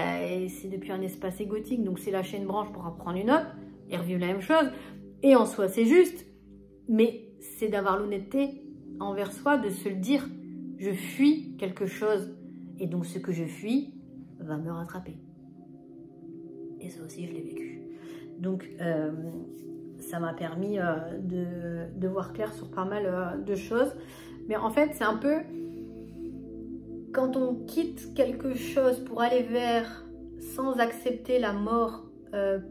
c'est depuis un espace égotique, donc c'est lâcher une branche pour en prendre une autre, et revivre la même chose, et en soi c'est juste, mais c'est d'avoir l'honnêteté envers soi, de se le dire, je fuis quelque chose, et donc ce que je fuis va me rattraper. Et ça aussi, je l'ai vécu. Donc, ça m'a permis de voir clair sur pas mal de choses. Mais en fait, c'est un peu... Quand on quitte quelque chose pour aller vers, sans accepter la mort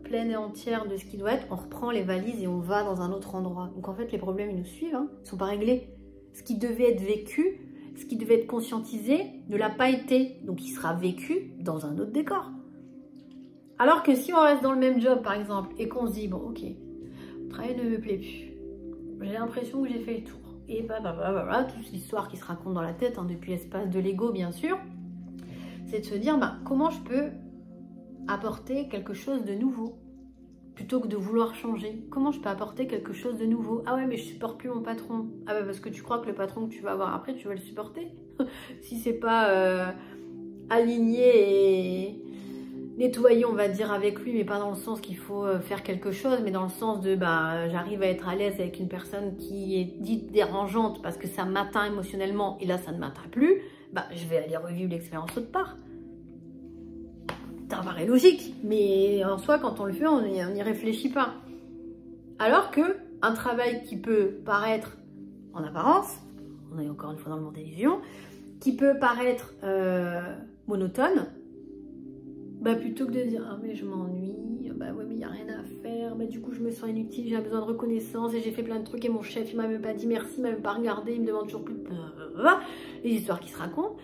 pleine et entière de ce qui doit être, on reprend les valises et on va dans un autre endroit. Donc en fait, les problèmes, ils nous suivent, hein, ils ne sont pas réglés. Ce qui devait être vécu, ce qui devait être conscientisé ne l'a pas été, donc il sera vécu dans un autre décor. Alors que si on reste dans le même job par exemple et qu'on se dit bon ok, le travail ne me plaît plus, j'ai l'impression que j'ai fait le tour, et toute l'histoire qui se raconte dans la tête, hein, depuis l'espace de l'ego bien sûr, c'est de se dire bah, comment je peux apporter quelque chose de nouveau plutôt que de vouloir changer. Comment je peux apporter quelque chose de nouveau? Ah ouais, mais je supporte plus mon patron. Ah bah parce que tu crois que le patron que tu vas avoir après, tu vas le supporter. Si c'est pas aligné et nettoyé, on va dire, avec lui, mais pas dans le sens qu'il faut faire quelque chose, mais dans le sens de bah j'arrive à être à l'aise avec une personne qui est dite dérangeante parce que ça m'atteint émotionnellement et là ça ne m'atteint plus, bah je vais aller revivre l'expérience autre part. Ça paraît logique, mais en soi, quand on le fait, on n'y réfléchit pas. Alors que un travail qui peut paraître, en apparence, on est encore une fois dans le monde des illusions, qui peut paraître monotone, bah plutôt que de dire « Ah mais je m'ennuie, bah ouais mais il n'y a rien à faire, bah du coup je me sens inutile, j'ai besoin de reconnaissance et j'ai fait plein de trucs et mon chef il m'a même pas dit merci, il m'a même pas regardé, il me demande toujours plus... » Les histoires qui se racontent,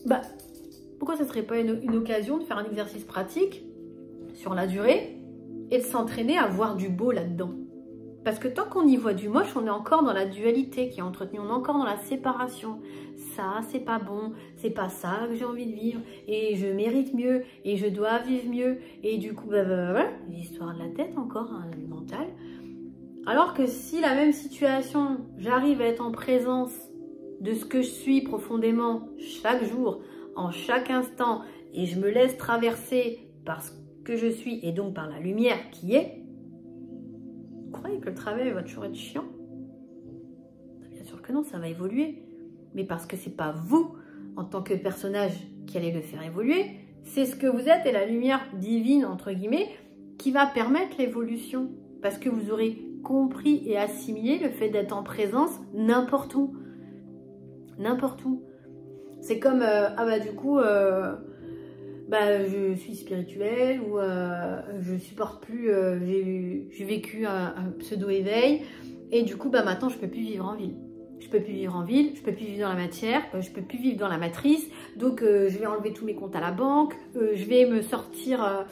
bah... Pourquoi ce ne serait pas une occasion de faire un exercice pratique sur la durée et de s'entraîner à voir du beau là-dedans? Parce que tant qu'on y voit du moche, on est encore dans la dualité qui est entretenue, on est encore dans la séparation. Ça, c'est pas bon, c'est pas ça que j'ai envie de vivre, et je mérite mieux, et je dois vivre mieux, et du coup, l'histoire de la tête encore, hein, le mental. Alors que si la même situation, j'arrive à être en présence de ce que je suis profondément chaque jour, en chaque instant, et je me laisse traverser par ce que je suis et donc par la lumière qui est, vous croyez que le travail va toujours être chiant? Bien sûr que non, ça va évoluer. Mais parce que c'est pas vous, en tant que personnage, qui allez le faire évoluer, c'est ce que vous êtes et la lumière divine, entre guillemets, qui va permettre l'évolution. Parce que vous aurez compris et assimilé le fait d'être en présence n'importe où. N'importe où. C'est comme, du coup, je suis spirituelle ou je supporte plus, j'ai vécu un pseudo-éveil et du coup, maintenant, je peux plus vivre en ville. Je peux plus vivre en ville, je peux plus vivre dans la matière, je peux plus vivre dans la matrice, donc je vais enlever tous mes comptes à la banque, je vais me sortir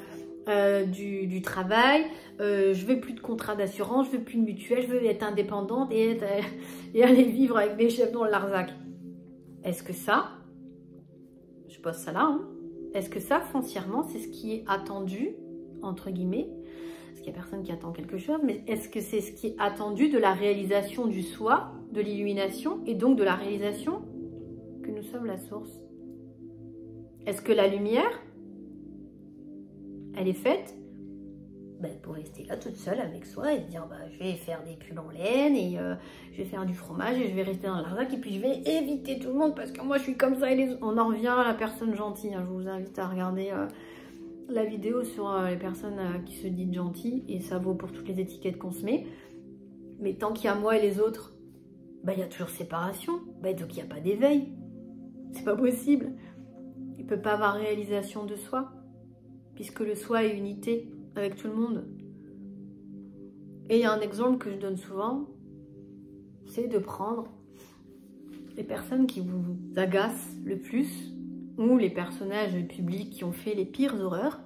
du travail, je veux plus de contrat d'assurance, je veux plus de mutuelle, je veux être indépendante et aller vivre avec des chefs dans le Larzac. Est-ce que ça, je pose ça là, hein, est-ce que ça, foncièrement, c'est ce qui est attendu, entre guillemets? Parce qu'il n'y a personne qui attend quelque chose, mais est-ce que c'est ce qui est attendu de la réalisation du soi, de l'illumination, et donc de la réalisation que nous sommes la source? Est-ce que la lumière, elle est faite pour rester là toute seule avec soi et se dire je vais faire des pulls en laine et je vais faire du fromage et je vais rester dans l'arzac et puis je vais éviter tout le monde parce que moi je suis comme ça et on en revient à la personne gentille, hein. Je vous invite à regarder la vidéo sur les personnes qui se disent gentilles et ça vaut pour toutes les étiquettes qu'on se met. Mais tant qu'il y a moi et les autres, il y a toujours séparation, donc il n'y a pas d'éveil. C'est pas possible. Il ne peut pas avoir réalisation de soi puisque le soi est unité avec tout le monde. Et il y a un exemple que je donne souvent, c'est de prendre les personnes qui vous agacent le plus ou les personnages publics qui ont fait les pires horreurs.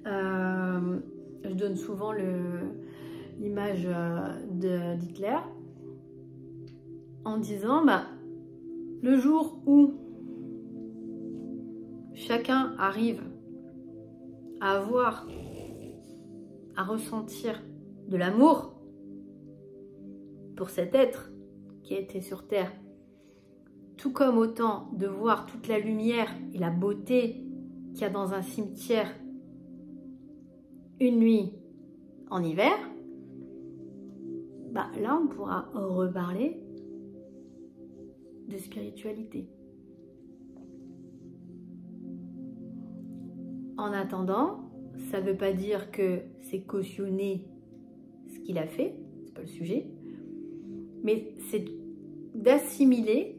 Je donne souvent l'image d'Hitler en disant le jour où chacun arrive à avoir, à ressentir de l'amour pour cet être qui a été sur Terre, tout comme autant de voir toute la lumière et la beauté qu'il y a dans un cimetière une nuit en hiver, là on pourra reparler de spiritualité. En attendant, ça ne veut pas dire que c'est cautionner ce qu'il a fait, c'est pas le sujet, mais c'est d'assimiler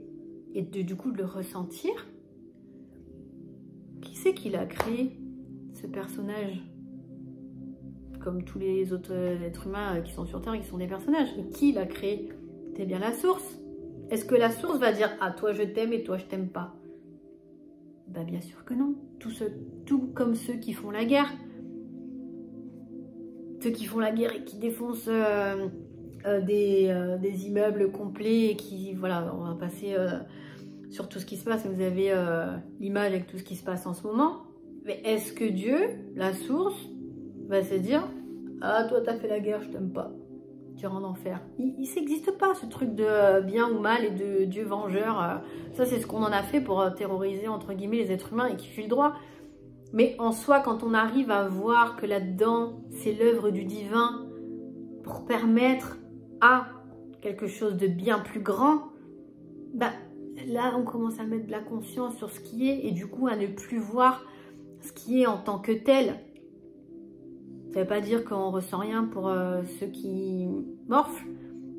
et du coup de le ressentir. Qui c'est qui l'a créé, ce personnage? Comme tous les autres êtres humains qui sont sur Terre, qui sont des personnages. Mais qui l'a créé? C'est bien la source. Est-ce que la source va dire « Ah, toi je t'aime et toi je t'aime pas » Bien sûr que non. Tout comme ceux qui font la guerre. Ceux qui font la guerre et qui défoncent des immeubles complets et qui, voilà, on va passer sur tout ce qui se passe. Vous avez l'image avec tout ce qui se passe en ce moment. Mais est-ce que Dieu, la source, va se dire « Ah, toi t'as fait la guerre, je t'aime pas. Tu rentres en enfer. » Il n'existe pas ce truc de bien ou mal et de Dieu vengeur. Ça, c'est ce qu'on en a fait pour terroriser, entre guillemets, les êtres humains et qui fuient le droit. Mais en soi, quand on arrive à voir que là-dedans, c'est l'œuvre du divin pour permettre à quelque chose de bien plus grand, là, on commence à mettre de la conscience sur ce qui est et du coup, à ne plus voir ce qui est en tant que tel. Ça ne veut pas dire qu'on ne ressent rien pour ceux qui morflent,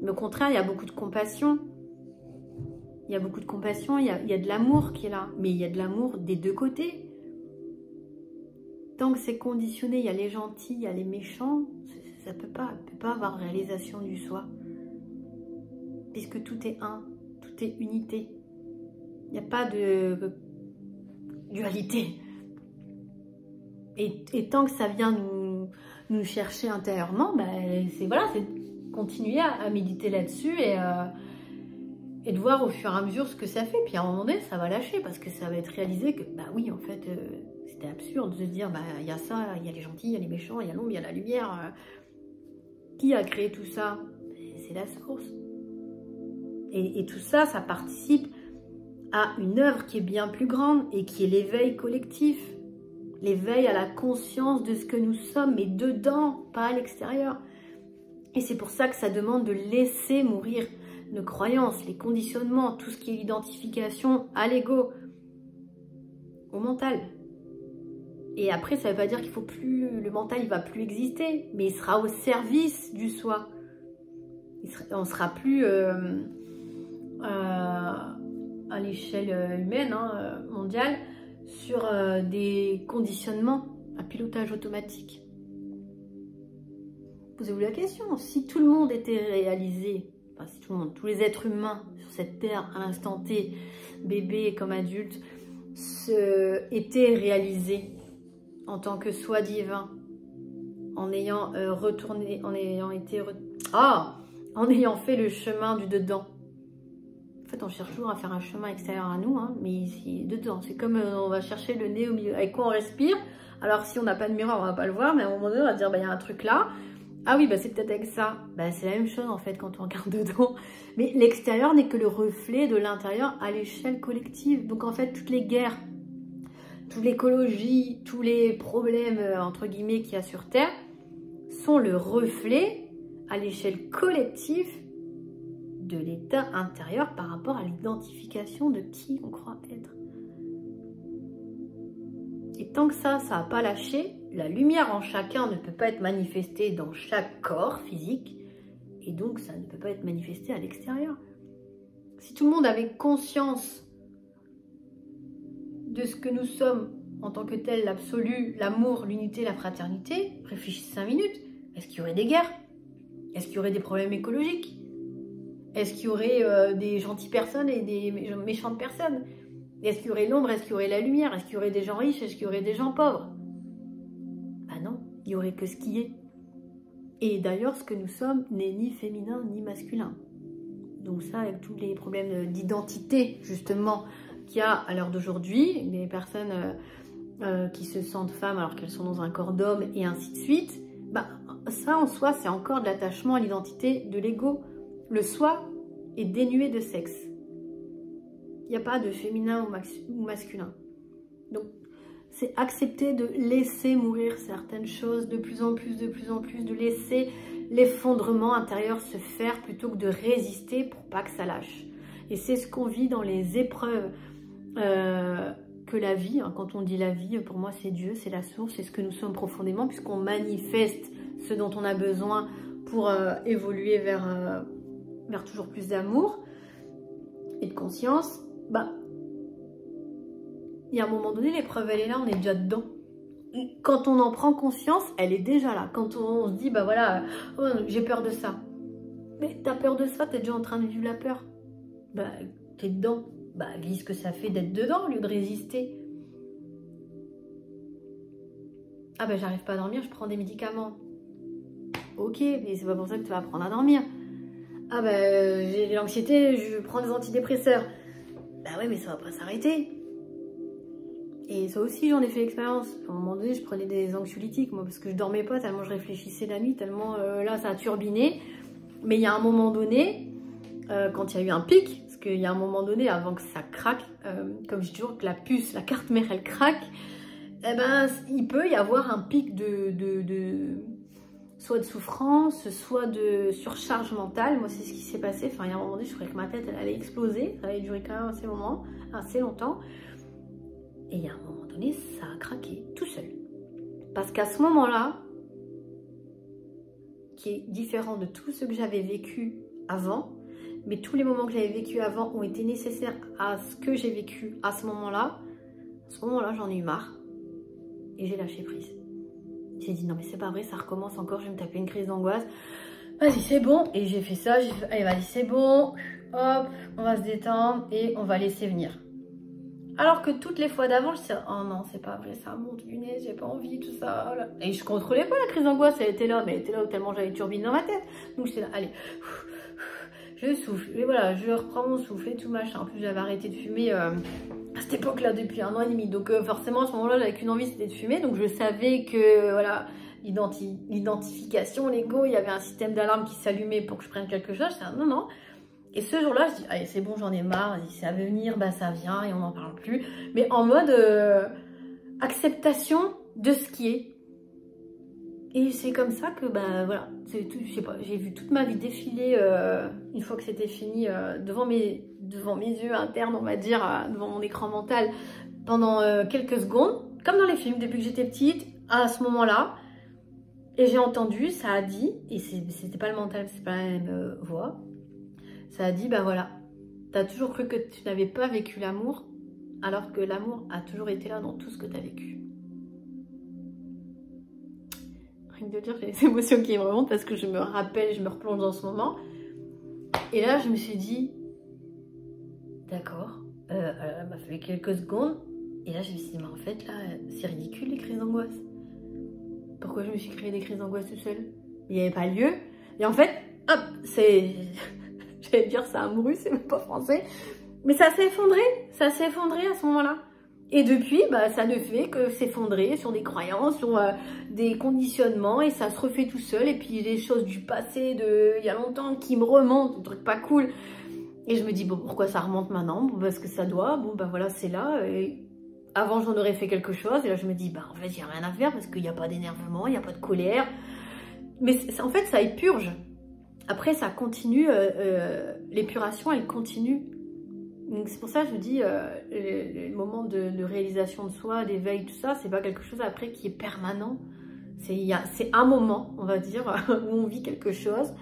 mais au contraire, il y a beaucoup de compassion. Il y a beaucoup de compassion, il y a de l'amour qui est là, mais il y a de l'amour des deux côtés. Tant que c'est conditionné, il y a les gentils, il y a les méchants, ça ne peut pas avoir réalisation du soi. Puisque tout est un, tout est unité. Il n'y a pas de dualité. Et tant que ça vient nous chercher intérieurement, c'est continuer à méditer là-dessus et de voir au fur et à mesure ce que ça fait. Puis à un moment donné, ça va lâcher parce que ça va être réalisé que, oui, en fait, c'était absurde de se dire, il y a ça, il y a les gentils, il y a les méchants, il y a l'ombre, il y a la lumière. Qui a créé tout ça? C'est la source. Et tout ça, ça participe à une œuvre qui est bien plus grande et qui est l'éveil collectif. L'éveil à la conscience de ce que nous sommes, mais dedans, pas à l'extérieur. Et c'est pour ça que ça demande de laisser mourir nos croyances, les conditionnements, tout ce qui est l'identification à l'ego, au mental. Et après, ça ne veut pas dire qu'il faut plus, le mental, il va plus exister, mais il sera au service du soi. On sera plus à l'échelle humaine, hein, mondiale, sur des conditionnements à pilotage automatique. Posez-vous la question, si tout le monde était réalisé, enfin si tout le monde, tous les êtres humains sur cette terre à l'instant T, bébés comme adultes, étaient réalisés en tant que soi divin, en ayant retourné, en ayant fait le chemin du dedans. En fait, on cherche toujours à faire un chemin extérieur à nous, hein, mais ici, dedans. C'est comme on va chercher le nez au milieu. Avec quoi on respire? Alors, si on n'a pas de miroir, on va pas le voir, mais à un moment donné, on va dire, bah, y a un truc là. Ah oui, bah, c'est peut-être avec ça. Bah, c'est la même chose, en fait, quand on regarde dedans. Mais l'extérieur n'est que le reflet de l'intérieur à l'échelle collective. Donc, en fait, toutes les guerres, toute l'écologie, tous les problèmes, entre guillemets, qu'il y a sur Terre, sont le reflet à l'échelle collective de l'état intérieur par rapport à l'identification de qui on croit être. Et tant que ça n'a pas lâché, la lumière en chacun ne peut pas être manifestée dans chaque corps physique, et donc ça ne peut pas être manifesté à l'extérieur. Si tout le monde avait conscience de ce que nous sommes en tant que tel, l'absolu, l'amour, l'unité, la fraternité, réfléchissez 5 minutes. Est-ce qu'il y aurait des guerres? Est-ce qu'il y aurait des problèmes écologiques? Est-ce qu'il y aurait des gentilles personnes et des méchantes personnes? Est-ce qu'il y aurait l'ombre? Est-ce qu'il y aurait la lumière? Est-ce qu'il y aurait des gens riches? Est-ce qu'il y aurait des gens pauvres? Bah non, il n'y aurait que ce qui est. Et d'ailleurs, ce que nous sommes n'est ni féminin ni masculin. Donc ça, avec tous les problèmes d'identité, justement, qu'il y a à l'heure d'aujourd'hui, des personnes qui se sentent femmes alors qu'elles sont dans un corps d'homme et ainsi de suite, bah, ça en soi, c'est encore de l'attachement à l'identité de l'ego. Le soi est dénué de sexe. Il n'y a pas de féminin ou masculin. Donc, c'est accepter de laisser mourir certaines choses de plus en plus, de laisser l'effondrement intérieur se faire plutôt que de résister pour pas que ça lâche. Et c'est ce qu'on vit dans les épreuves que la vie, hein, quand on dit la vie, pour moi c'est Dieu, c'est la source, c'est ce que nous sommes profondément, puisqu'on manifeste ce dont on a besoin pour évoluer vers toujours plus d'amour et de conscience. Bah, il y a un moment donné, l'épreuve elle est là, on est déjà dedans. Quand on en prend conscience, elle est déjà là. Quand on se dit, bah voilà, oh, j'ai peur de ça. Mais t'as peur de ça, t'es déjà en train de vivre la peur. Bah, t'es dedans. Bah, vis ce que ça fait d'être dedans au lieu de résister. Ah bah, j'arrive pas à dormir, je prends des médicaments. Ok, mais c'est pas pour ça que tu vas apprendre à dormir. Ah bah, j'ai de l'anxiété, je prends des antidépresseurs. Bah ouais, mais ça va pas s'arrêter. Et ça aussi, j'en ai fait l'expérience. À un moment donné, je prenais des anxiolytiques, moi, parce que je dormais pas, tellement je réfléchissais la nuit, tellement là, ça a turbiné. Mais il y a un moment donné, quand il y a eu un pic, parce qu'il y a un moment donné, avant que ça craque, comme je dis toujours, que la puce, la carte mère, elle craque, eh ben, il peut y avoir un pic soit de souffrance, soit de surcharge mentale. Moi, c'est ce qui s'est passé. Enfin, il y a un moment donné, je croyais que ma tête, elle allait exploser. Ça allait durer quand même assez longtemps. Et il y a un moment donné, ça a craqué tout seul. Parce qu'à ce moment-là, qui est différent de tout ce que j'avais vécu avant, mais tous les moments que j'avais vécu avant ont été nécessaires à ce que j'ai vécu à ce moment-là. À ce moment-là, j'en ai eu marre. Et j'ai lâché prise. J'ai dit non mais c'est pas vrai, ça recommence encore, je vais me taper une crise d'angoisse. Vas-y c'est bon. Et j'ai fait ça, j'ai fait allez vas-y c'est bon. Hop, on va se détendre et on va laisser venir. Alors que toutes les fois d'avant, je disais oh non c'est pas vrai, ça monte punaise, j'ai pas envie, tout ça. Et je contrôlais pas la crise d'angoisse, elle était là, mais elle était là tellement j'avais turbine dans ma tête. Donc j'étais là, allez, je souffle. Et voilà, je reprends mon souffle et tout machin. En plus j'avais arrêté de fumer à cette époque-là depuis 1 an et demi. Donc forcément à ce moment-là, j'avais qu'une envie, c'était de fumer. Donc je savais que voilà, l'identification, l'ego, il y avait un système d'alarme qui s'allumait pour que je prenne quelque chose. Non, non. Et ce jour-là, je dis, allez, c'est bon, j'en ai marre, si ça veut venir, bah ça vient et on n'en parle plus. Mais en mode acceptation de ce qui est. Et c'est comme ça que, bah voilà, je sais pas, j'ai vu toute ma vie défiler une fois que c'était fini devant mes yeux internes, on va dire, devant mon écran mental, pendant quelques secondes, comme dans les films, depuis que j'étais petite, à ce moment-là. Et j'ai entendu, ça a dit, et c'était pas le mental, c'est pas la même voix, ça a dit, bah voilà, t'as toujours cru que tu n'avais pas vécu l'amour, alors que l'amour a toujours été là dans tout ce que t'as vécu. Rien que de dire, j'ai des émotions qui me remontent parce que je me rappelle, je me replonge dans ce moment. Et là, je me suis dit, d'accord, elle m'a fait quelques secondes. Et là, je me suis dit, mais en fait, là, c'est ridicule les crises d'angoisse. Pourquoi je me suis créé des crises d'angoisse toute seule? Il n'y avait pas lieu. Et en fait, hop, j'allais dire ça a mouru, c'est même pas français. Mais ça s'est effondré à ce moment-là. Et depuis, bah, ça ne fait que s'effondrer sur des croyances, sur des conditionnements, et ça se refait tout seul. Et puis les choses du passé, il y a longtemps, qui me remontent, des trucs pas cool. Et je me dis, bon, pourquoi ça remonte maintenant? Bon, parce que ça doit, bon, bah voilà, c'est là. Et avant, j'en aurais fait quelque chose, et là, je me dis, bah en fait, il n'y a rien à faire, parce qu'il n'y a pas d'énervement, il n'y a pas de colère. Mais en fait, ça épurge. Après, ça continue, l'épuration, elle continue. Donc c'est pour ça que je vous dis, le moment de réalisation de soi, d'éveil, tout ça, c'est pas quelque chose après qui est permanent. C'est un moment, on va dire, où on vit quelque chose.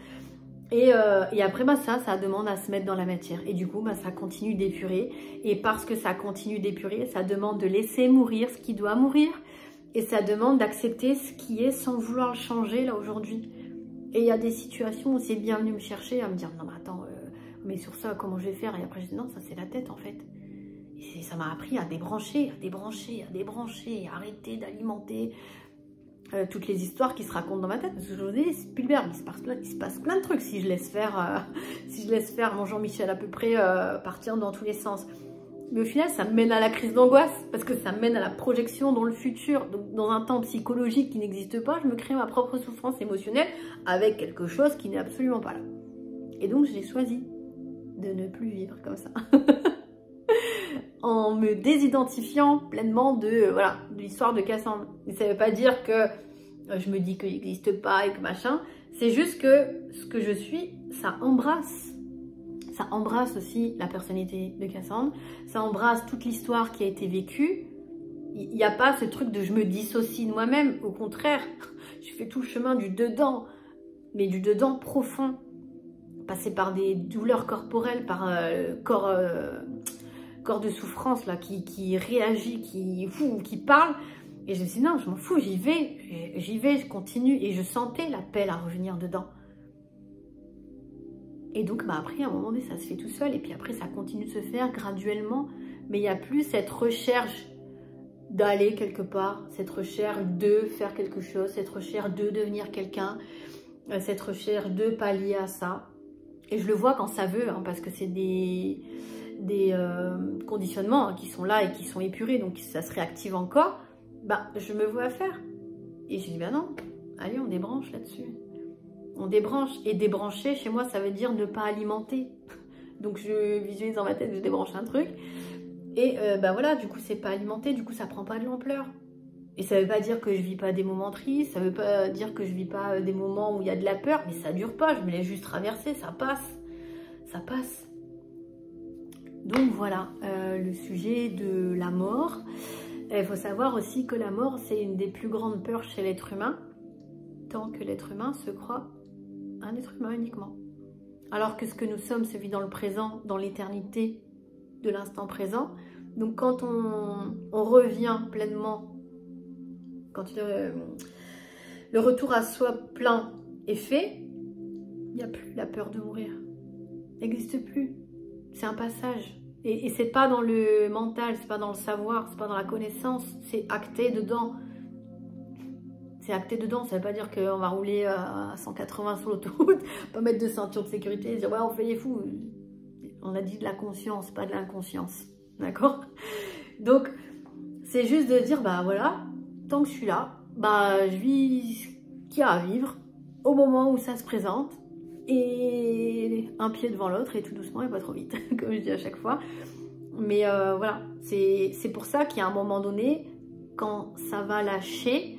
Et après, bah, ça demande à se mettre dans la matière. Et du coup, bah, ça continue d'épurer. Et parce que ça continue d'épurer, ça demande de laisser mourir ce qui doit mourir. Et ça demande d'accepter ce qui est sans vouloir le changer là aujourd'hui. Et il y a des situations où c'est bien venu me chercher à me dire, non mais attends, mais sur ça, comment je vais faire? Et après, je dis non, ça c'est la tête en fait. Et ça m'a appris à débrancher, à arrêter d'alimenter toutes les histoires qui se racontent dans ma tête. Parce que je vous dis, Spielberg, il se passe plein de trucs si je laisse faire, mon Jean-Michel à peu près partir dans tous les sens. Mais au final, ça me mène à la crise d'angoisse, parce que ça me mène à la projection dans le futur. Donc, dans un temps psychologique qui n'existe pas, je me crée ma propre souffrance émotionnelle avec quelque chose qui n'est absolument pas là. Et donc, j'ai choisi de ne plus vivre comme ça. En me désidentifiant pleinement de l'histoire de Cassandre. Mais ça ne veut pas dire que je me dis qu'il n'existe pas et que machin. C'est juste que ce que je suis, ça embrasse. Ça embrasse aussi la personnalité de Cassandre. Ça embrasse toute l'histoire qui a été vécue. Il n'y a pas ce truc de je me dissocie de moi-même. Au contraire, je fais tout le chemin du dedans. Mais du dedans profond. Passer par des douleurs corporelles, par corps de souffrance là, qui réagit, qui parle. Et je me suis dit non, je m'en fous, j'y vais, je continue. Et je sentais l'appel à revenir dedans. Et donc, bah, après, à un moment donné, ça se fait tout seul. Et puis après, ça continue de se faire graduellement. Mais il n'y a plus cette recherche d'aller quelque part, cette recherche de faire quelque chose, cette recherche de devenir quelqu'un, cette recherche de pallier à ça. Et je le vois quand ça veut, hein, parce que c'est des conditionnements hein, qui sont là et qui sont épurés, donc ça se réactive encore. Bah, je me vois faire. Et je dis, bah non, allez, on débranche là-dessus. On débranche. Et débrancher, chez moi, ça veut dire ne pas alimenter. Donc, je visualise dans ma tête, je débranche un truc. Et bah voilà, du coup, c'est pas alimenté, du coup, ça prend pas de l'ampleur. Et ça veut pas dire que je vis pas des moments tristes, ça veut pas dire que je vis pas des moments où il y a de la peur, mais ça dure pas, je me laisse juste traverser, ça passe. Ça passe. Donc voilà, le sujet de la mort. Il faut savoir aussi que la mort, c'est une des plus grandes peurs chez l'être humain, tant que l'être humain se croit un être humain uniquement. Alors que ce que nous sommes se vit dans le présent, dans l'éternité de l'instant présent. Donc quand on revient pleinement, quand le retour à soi plein est fait, il n'y a plus la peur de mourir. N'existe plus. C'est un passage. Et c'est pas dans le mental, c'est pas dans le savoir, c'est pas dans la connaissance, c'est acté dedans. C'est acté dedans, ça veut pas dire qu'on va rouler à 180 sur l'autoroute, pas mettre de ceinture de sécurité et dire ouais on fait les fous. On a dit de la conscience, pas de l'inconscience. D'accord? Donc c'est juste de dire bah voilà, tant que je suis là, bah je vis ce qu'il y a à vivre au moment où ça se présente. et un pied devant l'autre et tout doucement et pas trop vite, comme je dis à chaque fois. Mais voilà, c'est pour ça qu'à un moment donné, quand ça va lâcher,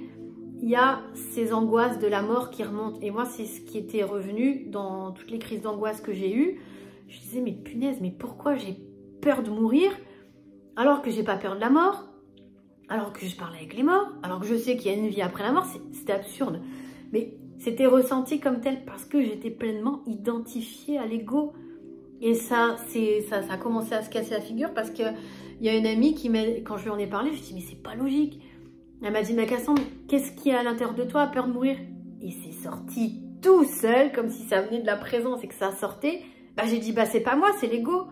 il y a ces angoisses de la mort qui remontent. Et moi, c'est ce qui était revenu dans toutes les crises d'angoisse que j'ai eues. Je disais, mais punaise, mais pourquoi j'ai peur de mourir alors que j'ai pas peur de la mort, alors que je parle avec les morts, alors que je sais qu'il y a une vie après la mort? C'était absurde. Mais c'était ressenti comme tel parce que j'étais pleinement identifiée à l'ego. Et ça a commencé à se casser la figure parce qu'il y a une amie qui quand je lui en ai parlé, je lui ai dit, mais c'est pas logique. Elle m'a dit, mais Cassandre, qu'est-ce qu'il y a à l'intérieur de toi, peur de mourir? Et c'est sorti tout seul, comme si ça venait de la présence et que ça sortait. Bah, j'ai dit, bah c'est pas moi, c'est l'ego.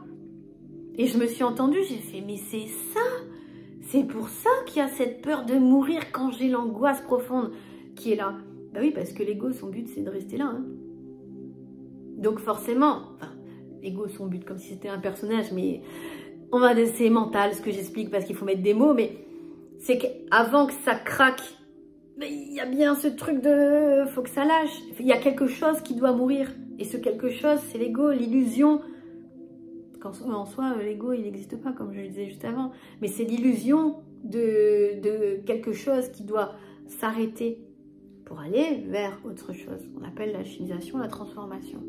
Et je me suis entendue, j'ai fait, mais c'est ça. C'est pour ça qu'il y a cette peur de mourir quand j'ai l'angoisse profonde qui est là. Bah oui, parce que l'ego, son but, c'est de rester là. Hein. Donc forcément, enfin, l'ego, son but, comme si c'était un personnage, mais c'est mental ce que j'explique parce qu'il faut mettre des mots, mais c'est qu'avant que ça craque, il y a bien ce truc de faut que ça lâche. Il y a quelque chose qui doit mourir. Et ce quelque chose, c'est l'ego, l'illusion. En soi, l'ego, il n'existe pas, comme je le disais juste avant. Mais c'est l'illusion de quelque chose qui doit s'arrêter pour aller vers autre chose. On appelle l'alchimisation, la transformation.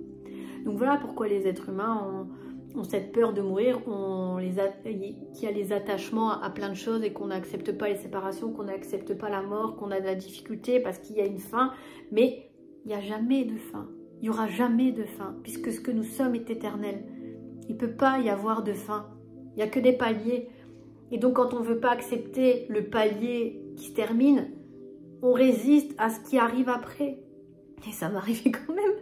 Donc voilà pourquoi les êtres humains ont cette peur de mourir, qu'il y a les attachements à plein de choses et qu'on n'accepte pas les séparations, qu'on n'accepte pas la mort, qu'on a de la difficulté parce qu'il y a une fin. Mais il n'y a jamais de fin. Il n'y aura jamais de fin, puisque ce que nous sommes est éternel. Il ne peut pas y avoir de fin. Il n'y a que des paliers. Et donc, quand on ne veut pas accepter le palier qui se termine, on résiste à ce qui arrive après. Et ça m'arrivait quand même.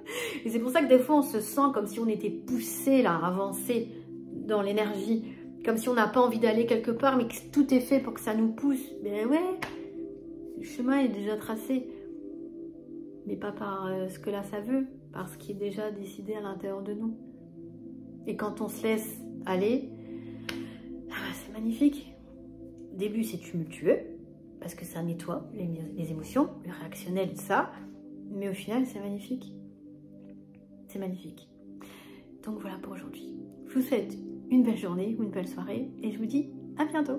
Et c'est pour ça que des fois, on se sent comme si on était poussé, là, avancé dans l'énergie. Comme si on n'a pas envie d'aller quelque part, mais que tout est fait pour que ça nous pousse. Ben ouais, le chemin est déjà tracé. Mais pas par ce que là, ça veut. Par ce qui est déjà décidé à l'intérieur de nous. Et quand on se laisse aller, c'est magnifique. Au début, c'est tumultueux, parce que ça nettoie les émotions, le réactionnel, ça. Mais au final, c'est magnifique. C'est magnifique. Donc voilà pour aujourd'hui. Je vous souhaite une belle journée ou une belle soirée, et je vous dis à bientôt.